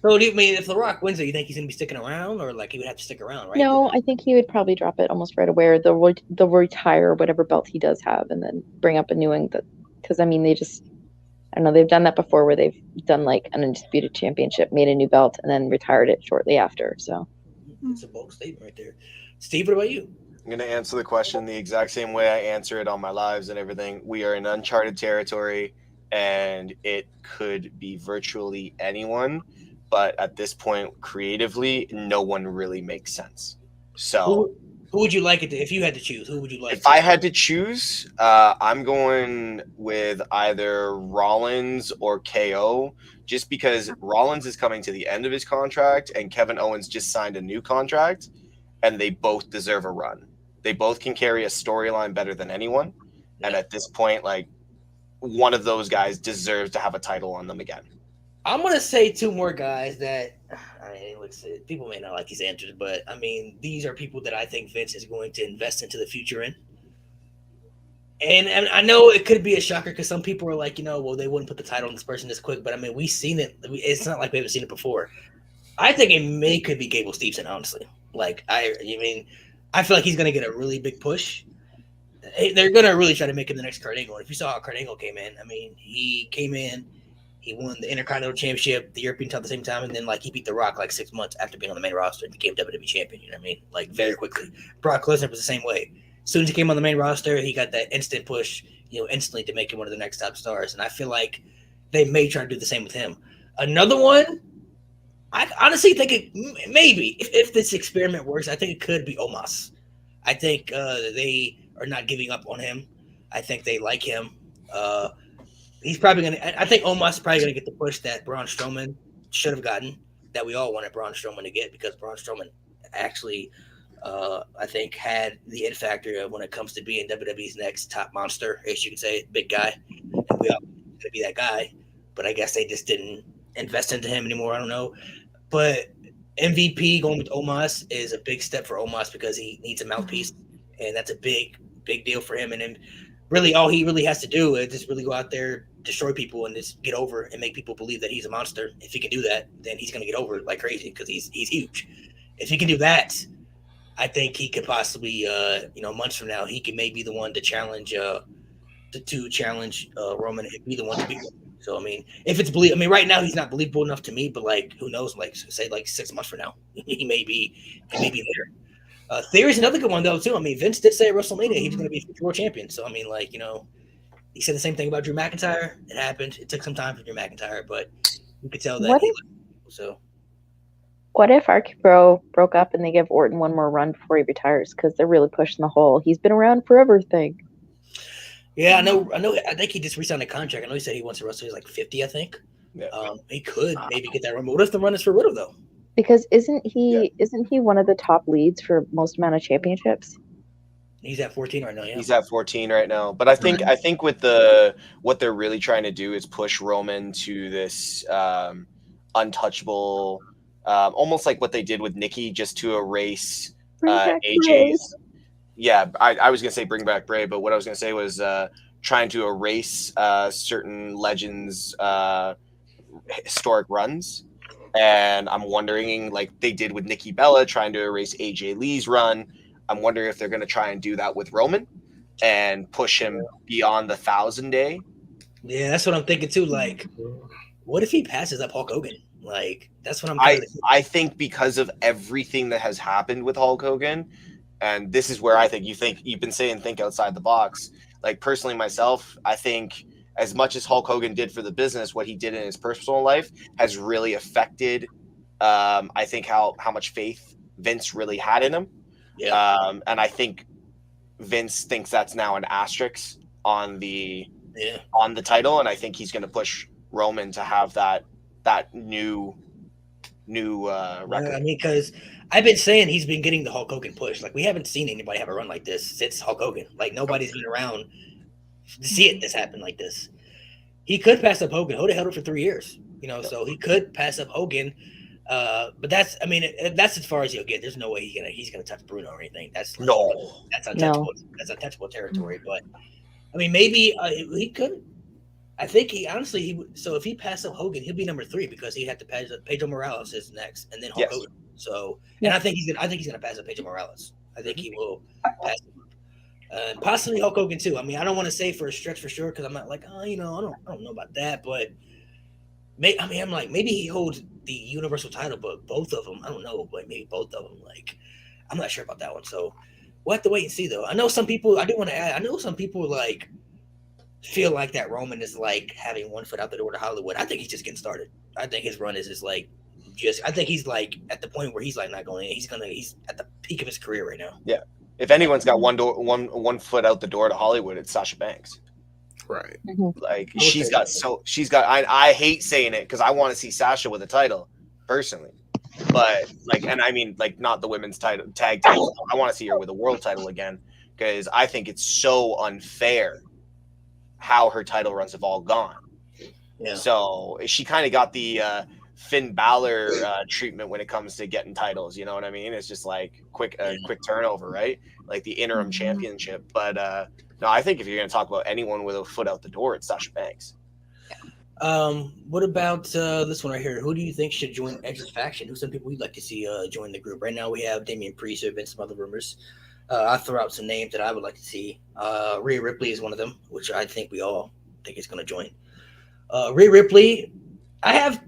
So do you mean if The Rock wins it, you think he's gonna be sticking around, or like he would have to stick around, right? No, I think he would probably drop it almost right away, or they'll retire whatever belt he does have, and then bring up a new one. Because I mean, I don't know, they've done that before where they've done like an undisputed championship, made a new belt, and then retired it shortly after. So it's a bold statement right there. Steve, what about you? I'm going to answer the question the exact same way I answer it on my lives and everything. We are in uncharted territory, and it could be virtually anyone. But at this point, creatively, no one really makes sense. So who would you like it to, if you had to choose? Who would you like? If I had to choose, I'm going with either Rollins or KO, just because Rollins is coming to the end of his contract and Kevin Owens just signed a new contract, and they both deserve a run. They both can carry a storyline better than anyone. Yeah. And at this point, like, one of those guys deserves to have a title on them again. I'm going to say two more guys that, people may not like these answers, but I mean, these are people that I think Vince is going to invest into the future in. And I know it could be a shocker because some people are like, well, they wouldn't put the title on this person this quick. But I mean, we've seen it. It's not like we haven't seen it before. I think it could be Gable Steveson, honestly. Like, I mean, I feel like he's going to get a really big push. They're going to really try to make him the next Kurt Angle. If you saw how Kurt Angle came in, I mean, he came in, he won the Intercontinental Championship, the European title at the same time, and then, like, he beat The Rock, like, 6 months after being on the main roster and became WWE champion, you know what I mean? Like, very quickly. Brock Lesnar was the same way. As soon as he came on the main roster, he got that instant push, instantly to make him one of the next top stars. And I feel like they may try to do the same with him. Another one, I honestly think maybe, if this experiment works, I think it could be Omos. I think they are not giving up on him. I think they like him. He's probably going to – I think Omos is probably going to get the push that Braun Strowman should have gotten, that we all wanted Braun Strowman to get, because Braun Strowman actually – I think had the it factor when it comes to being WWE's next top monster, as you could say, big guy. And we all going to be that guy, but I guess they just didn't invest into him anymore. I don't know, but MVP going with Omos is a big step for Omos because he needs a mouthpiece, and that's a big deal for him. And then really, all he really has to do is just really go out there, destroy people, and just get over and make people believe that he's a monster. If he can do that, then he's going to get over like crazy because he's huge. If he can do that, I think he could possibly, months from now, he could maybe be the one to challenge, Roman, and be the one to beat him. So, I mean, if it's right now he's not believable enough to me, but like, who knows? Like, say, like 6 months from now, he may be there. Theory's another good one though too. I mean, Vince did say at WrestleMania he was going to be a future world champion. So, I mean, like, he said the same thing about Drew McIntyre. It happened. It took some time for Drew McIntyre, but you could tell that. What if RK Bro broke up and they give Orton one more run before he retires? Because they're really pushing the whole "he's been around forever" thing. Yeah, I know. I think he just re-signed a contract. I know he said he wants to wrestle. He's like 50, I think. Yeah. He could maybe get that run. But what if the run is for Riddle though? Because isn't he one of the top leads for most amount of championships? He's at 14 right now. Yeah, he's at 14 right now. But I think with what they're really trying to do is push Roman to this untouchable. Almost like what they did with Nikki, just to erase AJ's. Yeah, I was gonna say bring back Bray, but what I was gonna say was trying to erase certain legends' historic runs, and I'm wondering, like they did with Nikki Bella, trying to erase AJ Lee's run. I'm wondering if they're gonna try and do that with Roman and push him beyond the 1,000-day. Yeah, that's what I'm thinking too. Like, what if he passes up Hulk Hogan? Like, that's what I'm. I think because of everything that has happened with Hulk Hogan, and this is where I think you've been saying think outside the box. Like personally, myself, I think as much as Hulk Hogan did for the business, what he did in his personal life has really affected. I think how much faith Vince really had in him. Yeah. And I think Vince thinks that's now an asterisk on the title, and I think he's going to push Roman to have that new record. I mean, because I've been saying he's been getting the Hulk Hogan push. Like, we haven't seen anybody have a run like this since Hulk Hogan. Like, nobody's been around to see this happen like this. He could pass up Hogan. Hogan held it for 3 years, so he could pass up Hogan. But that's as far as he'll get. There's no way he's gonna touch Bruno or anything. That's untouchable. That's untouchable territory. But I mean, maybe he could. I think he would. So if he passes up Hogan, he'll be number 3 because he had to pass up Pedro Morales is next, and then Hulk Hogan. So, and I think he's gonna pass up Pedro Morales. I think he will pass him up. Possibly Hulk Hogan too. I mean, I don't want to say for a stretch for sure because I'm not like, I don't know about that, but maybe he holds the Universal title, but both of them, I don't know, but maybe both of them. Like, I'm not sure about that one. So we'll have to wait and see though. I know some people. I do want to add. I know some people like feel like that Roman is like having one foot out the door to Hollywood. I think he's just getting started. I think his run is just like I think he's like at the point where he's like not going in. He's at the peak of his career right now. Yeah. If anyone's got one foot out the door to Hollywood, it's Sasha Banks. Right. Like she's got. I hate saying it because I want to see Sasha with a title personally, but like, and I mean like not the women's title tag title. I want to see her with a world title again because I think it's so unfair how her title runs have all gone. Yeah. So she kind of got the Finn Balor treatment when it comes to getting titles. You know what I mean? It's just like quick turnover, right? Like the interim championship. But No, I think if you're going to talk about anyone with a foot out the door, it's Sasha Banks. What about this one right here? Who do you think should join Edge's faction? Who's some people we'd like to see join the group? Right now we have Damian Priest. There have been some other rumors. I'll throw out some names that I would like to see. Rhea Ripley is one of them, which I think we all think is going to join. Rhea Ripley, I have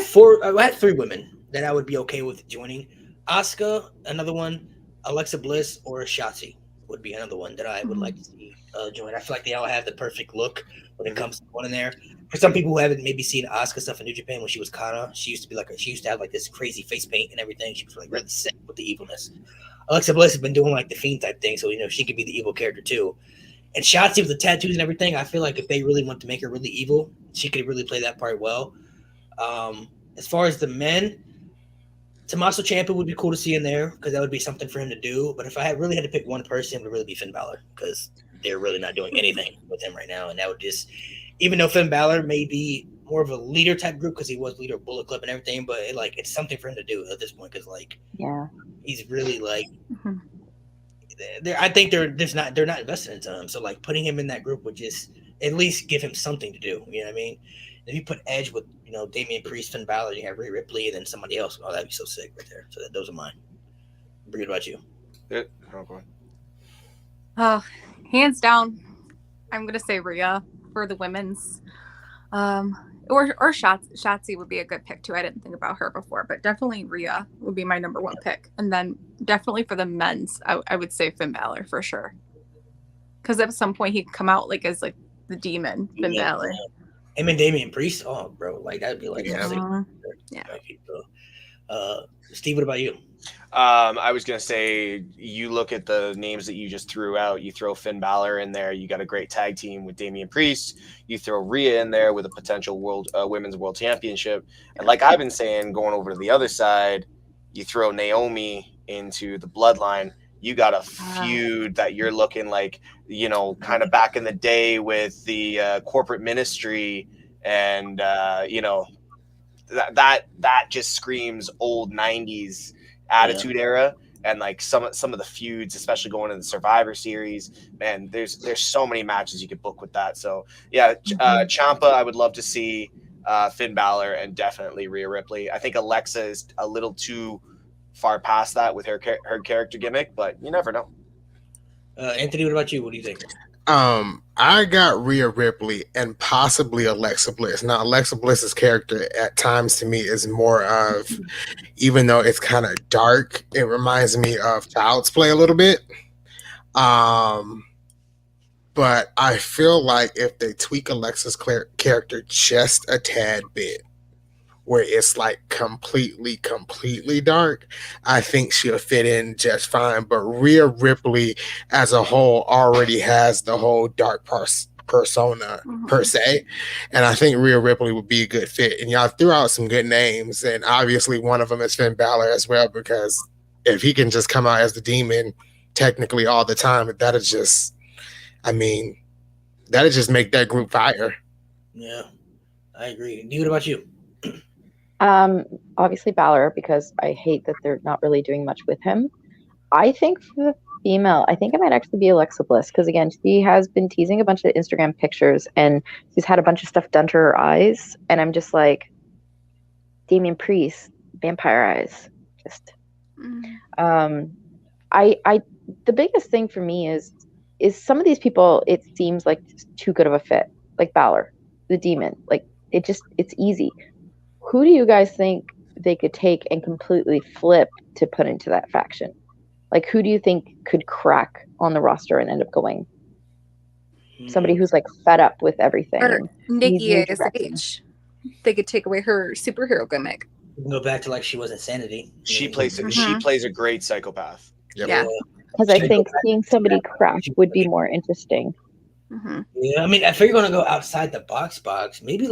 three women that I would be okay with joining. Asuka, another one. Alexa Bliss or Shotzi would be another one that I would like to see join. I feel like they all have the perfect look when it comes to one in there. For some people who haven't maybe seen Asuka stuff in New Japan when she was Kana, she used to have like this crazy face paint and everything. She was like really sick with the evilness. Alexa Bliss has been doing like the Fiend type thing, so she could be the evil character too. And Shotzi with the tattoos and everything, I feel like if they really want to make her really evil, she could really play that part well. As far as the men, Tommaso Ciampa would be cool to see in there because that would be something for him to do. But if I really had to pick one person, it would really be Finn Balor because they're really not doing anything with him right now. And that would just, even though Finn Balor may be more of a leader type group because he was leader of Bullet Club and everything, but it's something for him to do at this point because he's really I think they're not invested into him. So putting him in that group would just at least give him something to do. You know what I mean? If you put Edge with Damian Priest, Finn Balor, you have Rhea Ripley, and then somebody else. Oh, that'd be so sick right there. So those are mine. Brie, what about you? Yeah, go ahead. Hands down, I'm gonna say Rhea for the women's. Or Shotzi would be a good pick too. I didn't think about her before, but definitely Rhea would be my number one pick. And then definitely for the men's, I would say Finn Balor for sure. Because at some point he could come out as the demon, Finn Balor. Him and Damian Priest, oh bro, that'd be Steve, what about you? I was gonna say you look at the names that you just threw out. You throw Finn Balor in there. You got a great tag team with Damian Priest. You throw Rhea in there with a potential women's world championship. And like I've been saying, going over to the other side, you throw Naomi into the bloodline. You got a feud that you're looking kind of back in the day with the corporate ministry, and that just screams old 90s attitude era. And some of the feuds, especially going into the Survivor Series, man, there's so many matches you could book with that. So Ciampa, I would love to see Finn Balor, and definitely Rhea Ripley. I think Alexa is a little too far past that with her character gimmick, but you never know. Anthony, what about you? What do you think? I got Rhea Ripley and possibly Alexa Bliss. Now, Alexa Bliss's character at times to me is more of, even though it's kind of dark, it reminds me of Child's Play a little bit. But I feel like if they tweak Alexa's character just a tad bit, where it's completely dark, I think she'll fit in just fine. But Rhea Ripley as a whole already has the whole dark persona per se. And I think Rhea Ripley would be a good fit. And y'all threw out some good names. And obviously one of them is Finn Balor as well, because if he can just come out as the demon technically all the time, that'll just make that group fire. Yeah, I agree. What about you? Obviously Balor, because I hate that they're not really doing much with him. I think for the female, I think it might actually be Alexa Bliss, because again, she has been teasing a bunch of Instagram pictures and she's had a bunch of stuff done to her eyes, and I'm just like, Damian Priest, vampire eyes. Just the biggest thing for me is some of these people, it seems like too good of a fit. Like Balor, the demon. It's easy. Who do you guys think they could take and completely flip to put into that faction? Who do you think could crack on the roster and end up going? Somebody who's fed up with everything. Or Nikki ASH. They could take away her superhero gimmick. Go back to she was Insanity. She plays a great psychopath. Yep. Yeah. Because I think seeing somebody crack would be more interesting. Yeah, I mean, if you're gonna go outside the box, maybe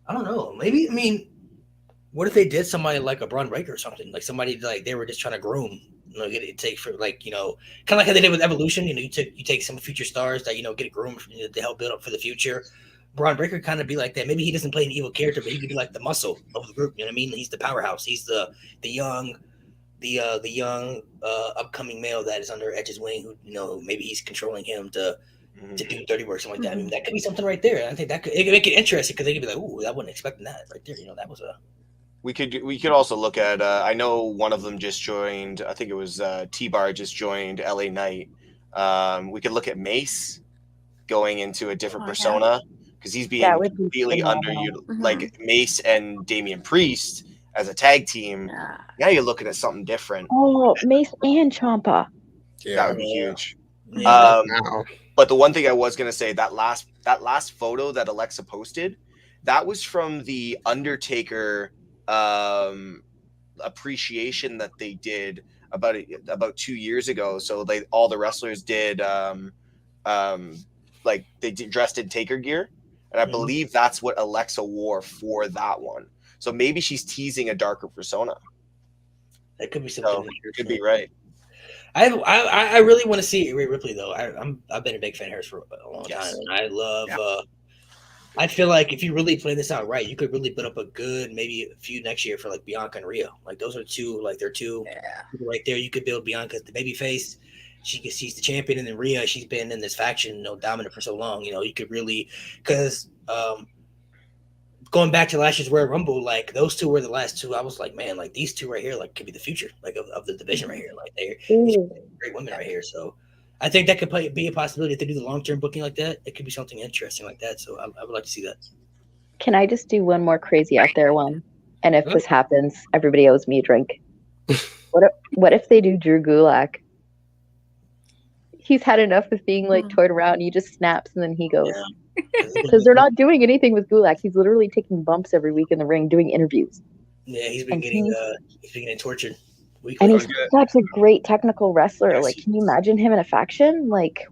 I don't know. Maybe, I mean, what if they did somebody like a Braun Breaker or something? Somebody they were just trying to groom. It take for kind of like how they did with Evolution. You take some future stars that get it groomed to help build up for the future. Braun Breaker kind of be like that. Maybe he doesn't play an evil character, but he could be like the muscle of the group. You know what I mean? He's the powerhouse. He's the young the young upcoming male that is under Edge's wing, who maybe he's controlling him to do dirty work, something like that. I mean, that could be something right there. I think that could make it interesting because they could be like, "Ooh, I wasn't expecting that right there." That was a. We could also look at. I know one of them just joined. I think it was T-Bar just joined LA Knight. We could look at Mace going into a different persona because he's being completely like Mace and Damian Priest as a tag team. Yeah. Now you're looking at something different. Oh, Mace and Ciampa. That would be huge. Yeah. But the one thing I was gonna say, that last photo that Alexa posted, that was from the Undertaker appreciation that they did about 2 years ago. So all the wrestlers did like they dressed in Taker gear, and I believe that's what Alexa wore for that one. So maybe she's teasing a darker persona. That could be something. It could be right. I really want to see Rhea Ripley though. I've been a big fan of hers for a long time, and I love. I feel like if you really play this out right, you could really put up a good maybe a few next year for like Bianca and Rhea. Like those are two, like they're two people right there. You could build Bianca as the baby face. She's the champion, and then Rhea, she's been in this faction, dominant for so long. You could really because going back to last year's Royal Rumble, like those two were the last two. I was like, man, like these two right here, like could be the future, like of the division right here. Like they're great women right here. So I think that could be a possibility if they do the long term booking like that. It could be something interesting like that. So I would like to see that. Can I just do one more crazy out there one? And if this happens, everybody owes me a drink. What if they do Drew Gulak? He's had enough of being like toyed around. He just snaps and then he goes. Because they're not doing anything with Gulak. He's literally taking bumps every week in the ring, doing interviews. Yeah, he's been getting tortured. And he's such a great technical wrestler. Like, can you imagine him in a faction? Like,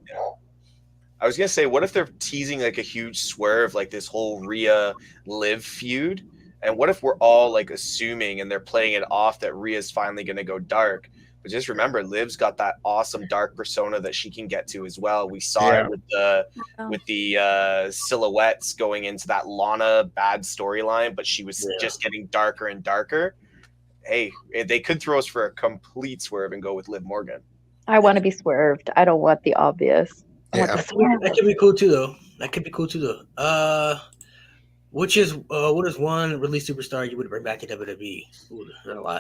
I was gonna say, what if they're teasing like a huge swerve, like this whole Rhea Liv feud? And what if we're all like assuming and they're playing it off that Rhea's finally gonna go dark? But just remember, Liv's got that awesome dark persona that she can get to as well. We saw it with the silhouettes going into that Lana bad storyline, but she was just getting darker and darker. Hey, they could throw us for a complete swerve and go with Liv Morgan. I want to be swerved. I don't want the obvious. That could be cool too, though. What is one release superstar you would bring back to WWE? Ooh,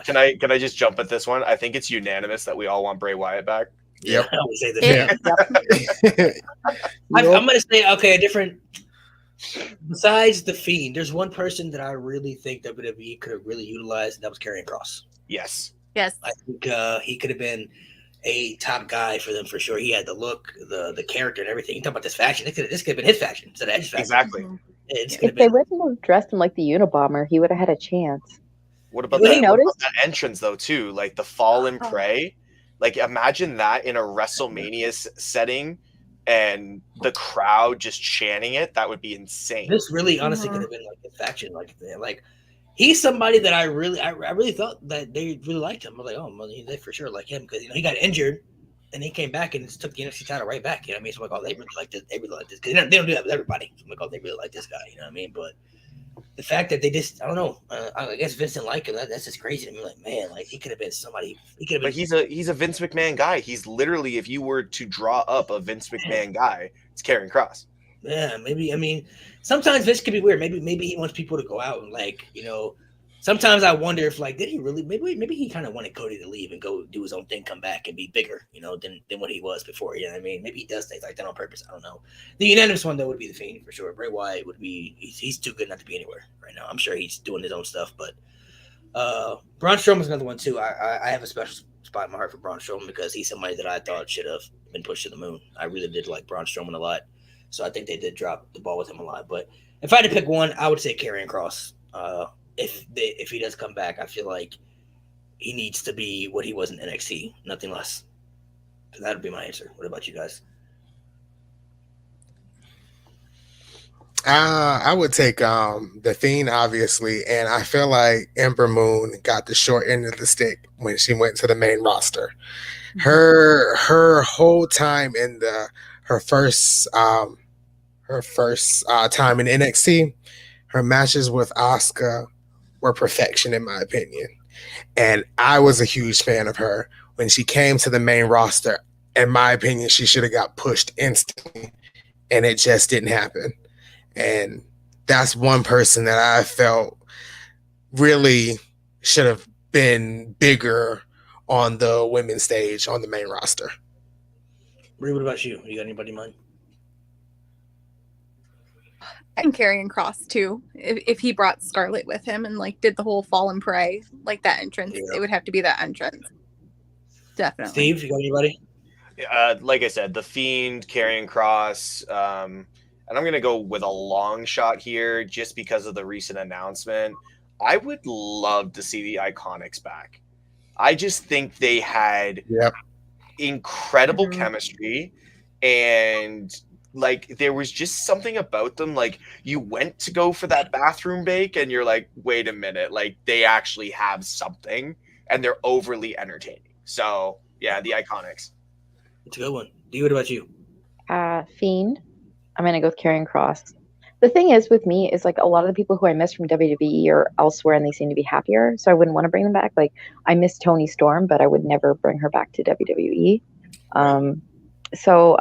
can I just jump at this one? I think it's unanimous that we all want Bray Wyatt back. Yep. I would say this. I'm gonna say a different. Besides the Fiend, there's one person that I really think WWE could have really utilized, and that was Karrion Kross. Yes. I think he could have been a top guy for them for sure. He had the look, the character, and everything. You talk about this faction. This could have been his faction instead of Edge's faction. Exactly. If they wouldn't have dressed him like the Unabomber, he would have had a chance. What about that entrance though too? Like the fall and pray. Like imagine that in a WrestleMania setting. And the crowd just chanting it, that would be insane. This really honestly could have been like a faction. Like he's somebody that I really thought that they really liked him. I was like, oh, well, they for sure like him because he got injured and he came back and just took the NFC title right back. You know what I mean? So I'm like, oh, they really like this. They really like this because they don't do that with everybody. So I'm like, oh, they really like this guy. You know what I mean? But the fact that they just, I don't know. I guess Vince didn't like him. That's just crazy to me. Like, man, like he could have been somebody. He could have been. But he's a Vince McMahon guy. He's literally, if you were to draw up a Vince McMahon guy, it's Karrion Kross. Yeah, maybe. I mean, sometimes Vince could be weird. Maybe he wants people to go out and sometimes I wonder if did he really? Maybe he kind of wanted Cody to leave and go do his own thing, come back and be bigger, than what he was before. You know what I mean? Maybe he does things like that on purpose. I don't know. The unanimous one though would be the Fiend for sure. Bray Wyatt would be. He's too good not to be anywhere right now. I'm sure he's doing his own stuff, but Braun Strowman's another one too. I have a special spot in my heart for Braun Strowman because he's somebody that I thought should have been pushed to the moon. I really did like Braun Strowman a lot, so I think they did drop the ball with him a lot. But if I had to pick one, I would say Karrion Kross. If he does come back, I feel like he needs to be what he was in NXT, nothing less. So that would be my answer. What about you guys? I would take the Fiend, obviously, and I feel like Ember Moon got the short end of the stick when she went to the main roster. Her whole time in her first time in NXT, her matches with Asuka were perfection in my opinion. And I was a huge fan of her. When she came to the main roster, in my opinion, she should have got pushed instantly, and it just didn't happen. And that's one person that I felt really should have been bigger on the women's stage on the main roster. What about you? You got anybody in mind? And Karrion Kross too. If he brought Scarlett with him and like did the whole fall and pray, like that entrance, it would have to be that entrance. Definitely. Steve, you got anybody? Like I said, The Fiend, Karrion Kross, and I'm gonna go with a long shot here just because of the recent announcement. I would love to see the Iconics back. I just think they had incredible chemistry, and like there was just something about them. Like you went to go for that bathroom break and you're like, wait a minute, like they actually have something and they're overly entertaining. So yeah, the Iconics. It's a good one. D, what about you? Fiend. I'm gonna go with Karrion Kross. The thing is with me is like a lot of the people who I miss from WWE are elsewhere and they seem to be happier. So I wouldn't want to bring them back. Like I miss Toni Storm, but I would never bring her back to WWE. So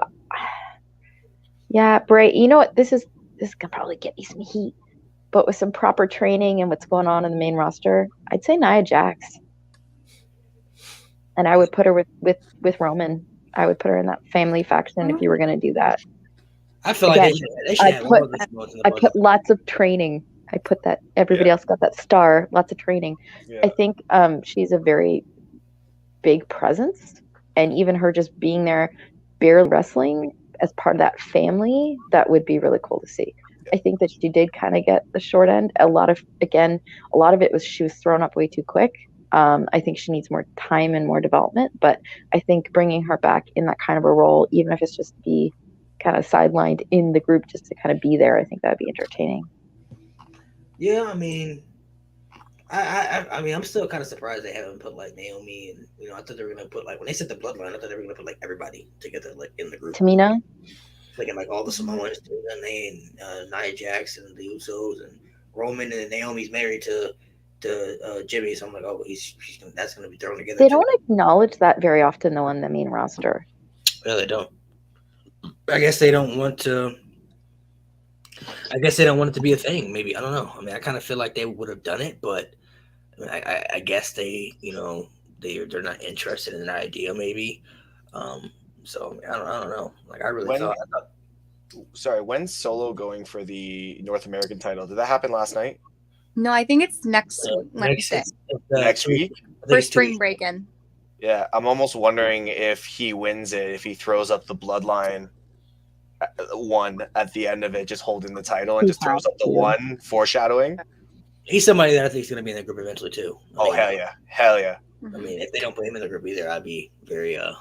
yeah, Bray, you know what? This is gonna probably get me some heat. But with some proper training and what's going on in the main roster, I'd say Nia Jax. And I would put her with Roman. I would put her in that family faction if you were gonna do that. I feel like they should have all this in the I put lots of training. I put that everybody else got that star, lots of training. Yeah. I think she's a very big presence, and even her just being there, barely wrestling as part of that family, that would be really cool to see. I think that she did kind of get the short end. A lot of it was she was thrown up way too quick. I think she needs more time and more development, but I think bringing her back in that kind of a role, even if it's just be kind of sidelined in the group just to kind of be there, I think that'd be entertaining. Yeah, I mean, I'm still kind of surprised they haven't put like Naomi and I thought they were gonna put like when they said the bloodline, I thought they were gonna put like everybody together like in the group. Tamina, like all the Samoans and Nia Jax and the Usos and Roman, and Naomi's married to Jimmy, so I'm like, oh, that's gonna be thrown together. They don't acknowledge that very often though on the main roster. No, they don't. I guess they don't want to. I guess they don't want it to be a thing. Maybe I don't know. I mean, I kind of feel like they would have done it, but I guess they, they're not interested in the idea. Maybe. So I don't know. Like I really thought. Sorry, when's Solo going for the North American title? Did that happen last night? No, I think it's next Wednesday. Next week for spring break-in. Yeah, I'm almost wondering if he wins it, if he throws up the bloodline one at the end of it, just holding the title and just throws up the one, foreshadowing. He's somebody that I think is going to be in the group eventually too. Hell yeah. I mean, if they don't put him in the group either, I'd be very. I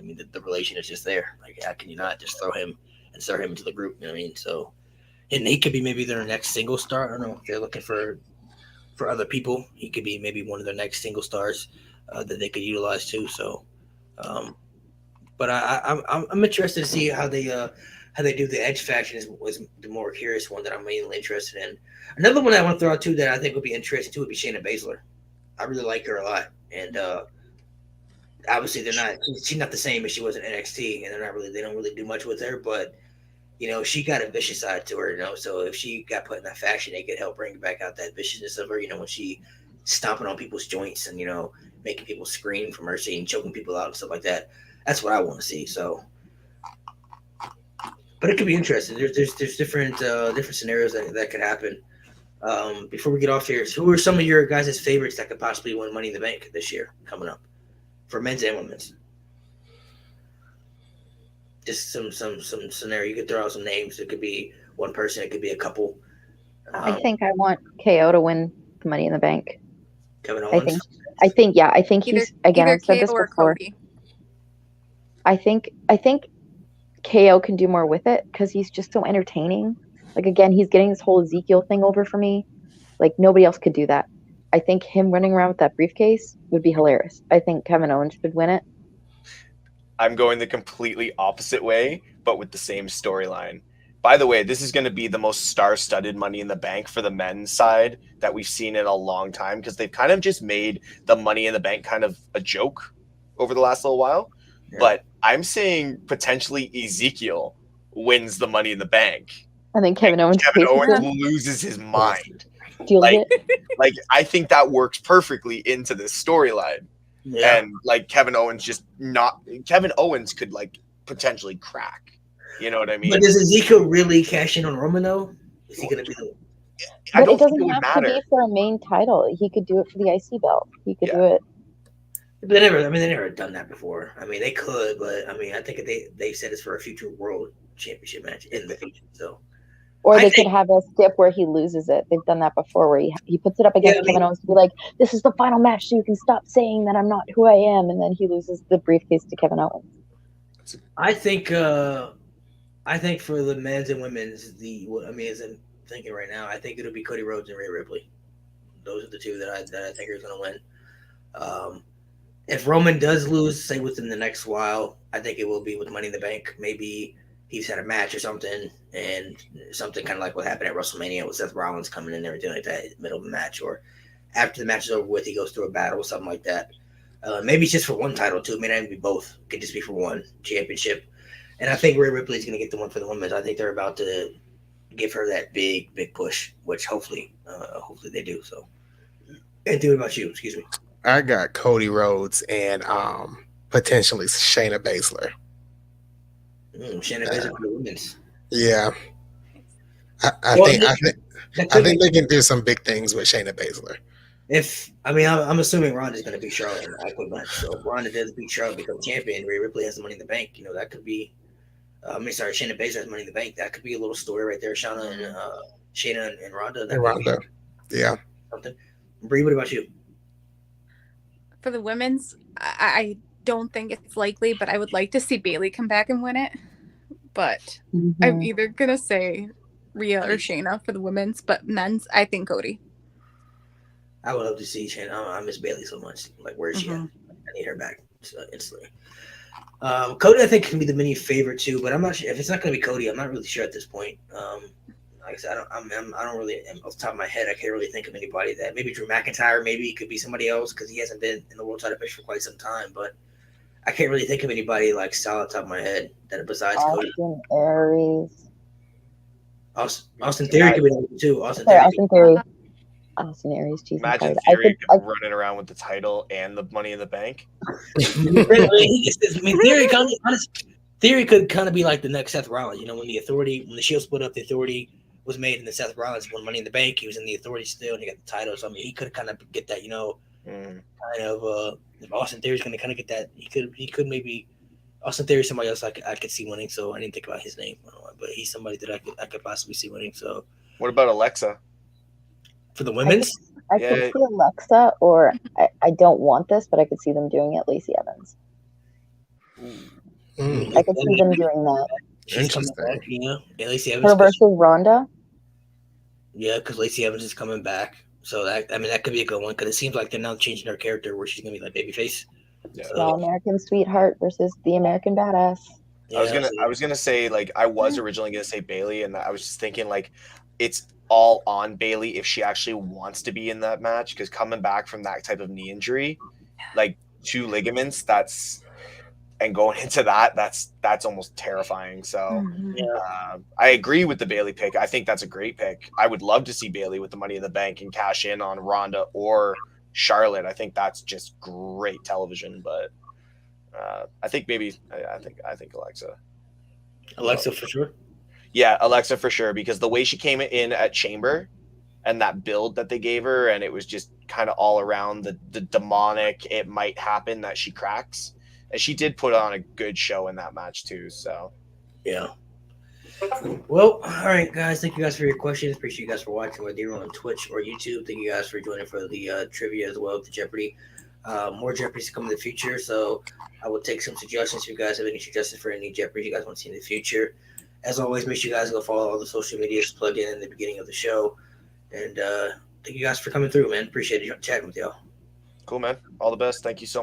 mean, the relation is just there. Like, how can you not just throw him into the group? You know what I mean? So, and he could be maybe their next single star. I don't know if they're looking for other people. He could be maybe one of their next single stars that they could utilize too. So, but I'm interested to see how they do the Edge faction. Was the more curious one that I'm mainly interested in. Another one I want to throw out too that I think would be interesting too would be Shayna Baszler. I really like her a lot, and obviously she's not the same as she was in NXT, and they don't really do much with her, but she got a vicious side to her, so if she got put in that faction, they could help bring back out that viciousness of her, when she stomping on people's joints and making people scream for mercy and choking people out and stuff like that. That's what I want to see. So, but it could be interesting. There's different scenarios that could happen. Before we get off here, who are some of your guys' favorites that could possibly win Money in the Bank this year coming up for men's and women's? Just some scenario. You could throw out some names. It could be one person. It could be a couple. I think I want KO to win the Money in the Bank. Kevin Owens. I think he's again. I've said this before. Cody. I think KO can do more with it because he's just so entertaining. Like again, he's getting this whole Ezekiel thing over for me. Like nobody else could do that. I think him running around with that briefcase would be hilarious. I think Kevin Owens should win it. I'm going the completely opposite way, but with the same storyline. By the way, this is going to be the most star-studded Money in the Bank for the men's side that we've seen in a long time, because they've kind of just made the Money in the Bank kind of a joke over the last little while. Yeah. But I'm saying potentially Ezekiel wins the Money in the Bank. I think Kevin Owens Loses his mind. steals Like, it. I think that works perfectly into this storyline. Yeah. And like Kevin Owens could like potentially crack. You know what I mean? But does Ezekiel really cash in on Roman though? Is he going to be the? I But it don't think doesn't it would have to matter. be for a main title. He could do it for the IC belt. He could Yeah. do it. But they never done that before. I mean, they could, but I mean, I think they said it's for a future world championship match in the future. So, Or I they think- could have a stip where he loses it. They've done that before, where he puts it up against Kevin Owens to be like, "This is the final match, so you can stop saying that I'm not who I am," and then he loses the briefcase to Kevin Owens. I think for the men's and women's, as I'm thinking right now, I think it'll be Cody Rhodes and Rhea Ripley. Those are the two that I think are going to win. If Roman does lose, say within the next while, I think it will be with Money in the Bank. Maybe he's had a match or something, and something kind of like what happened at WrestleMania with Seth Rollins coming in there and doing like that in the middle of the match, or after the match is over with, he goes through a battle or something like that. Maybe it's just for one title too. It may not even be both. It could just be for one championship. And I think Rhea Ripley is going to get the one for the women's. I think they're about to give her that big push, which hopefully they do. So, Anthony, what about you? Excuse me. I got Cody Rhodes and potentially Shayna Baszler. Shayna Baszler for the women's. Yeah, I think they can do some big things with Shayna Baszler. I'm assuming Ronda's going to beat Charlotte in the Aqua match. So if Ronda does beat Charlotte, become champion, Rhea Ripley has the Money in the Bank. You know, that could be. Shayna Baszler has Money in the Bank. That could be a little story right there. Shayna and Ronda. That could be Yeah. something. Bree, what about you? For the women's, I don't think it's likely, but I would like to see Bayley come back and win it. But I'm either gonna say Rhea or Shayna for the women's, but men's, I think Cody. I would love to see Shayna. I miss Bayley so much. Like, where is she at? I need her back instantly. Cody, I think, can be the mini favorite too, but I'm not sure if it's not going to be Cody. I'm not really sure at this point. Like I said, I don't really, off the top of my head, I can't really think of anybody that maybe Drew McIntyre, maybe it could be somebody else because he hasn't been in the world title picture for quite some time. But I can't really think of anybody like solid off the top of my head that besides Cody. Austin Theory could be number two. Austin Aries. Jesus Imagine Christ. Theory running around with the title and the Money in the Bank. Theory could kind of be like the next Seth Rollins. You know, when the Shield split up, the Authority was made, and the Seth Rollins won Money in the Bank. He was in the Authority still, and he got the title. So I mean, he could kind of get that. You know, kind of. If Austin Theory's going to kind of get that, he could maybe. Austin Theory, somebody else I could see winning. So I didn't think about his name, but he's somebody that I could possibly see winning. So what about Alexa? For the women's? I could see Alexa, or I don't want this, but I could see them doing it, Lacey Evans. I could see them doing that. She's coming back, Lacey Evans. Her versus Ronda? Yeah, because Lacey Evans is coming back. So that could be a good one because it seems like they're now changing her character where she's going to be like babyface. Yeah. So, American Sweetheart versus the American Badass. Yeah, I was gonna say, like, I was originally gonna say Bayley, and I was just thinking, like, it's all on Bayley if she actually wants to be in that match, because coming back from that type of knee injury, like 2 ligaments, and going into that's almost terrifying. So I agree with the Bayley pick. I think that's a great pick. I would love to see Bayley with the Money in the Bank and cash in on Ronda or Charlotte. I think that's just great television, but I think Alexa. Alexa for sure. Yeah, Alexa for sure, because the way she came in at Chamber and that build that they gave her, and it was just kind of all around the demonic, it might happen that she cracks. And she did put on a good show in that match too. So yeah. Well, all right, guys. Thank you guys for your questions. Appreciate you guys for watching, whether you're on Twitch or YouTube. Thank you guys for joining for the trivia as well, the Jeopardy. More Jeopardies to come in the future, so I will take some suggestions. If you guys have any suggestions for any Jeopardy you guys want to see in the future, as always, make sure you guys go follow all the social medias plugged in the beginning of the show. And thank you guys for coming through, man. Appreciate it chatting with y'all. cool, man. All the best. Thank you so much.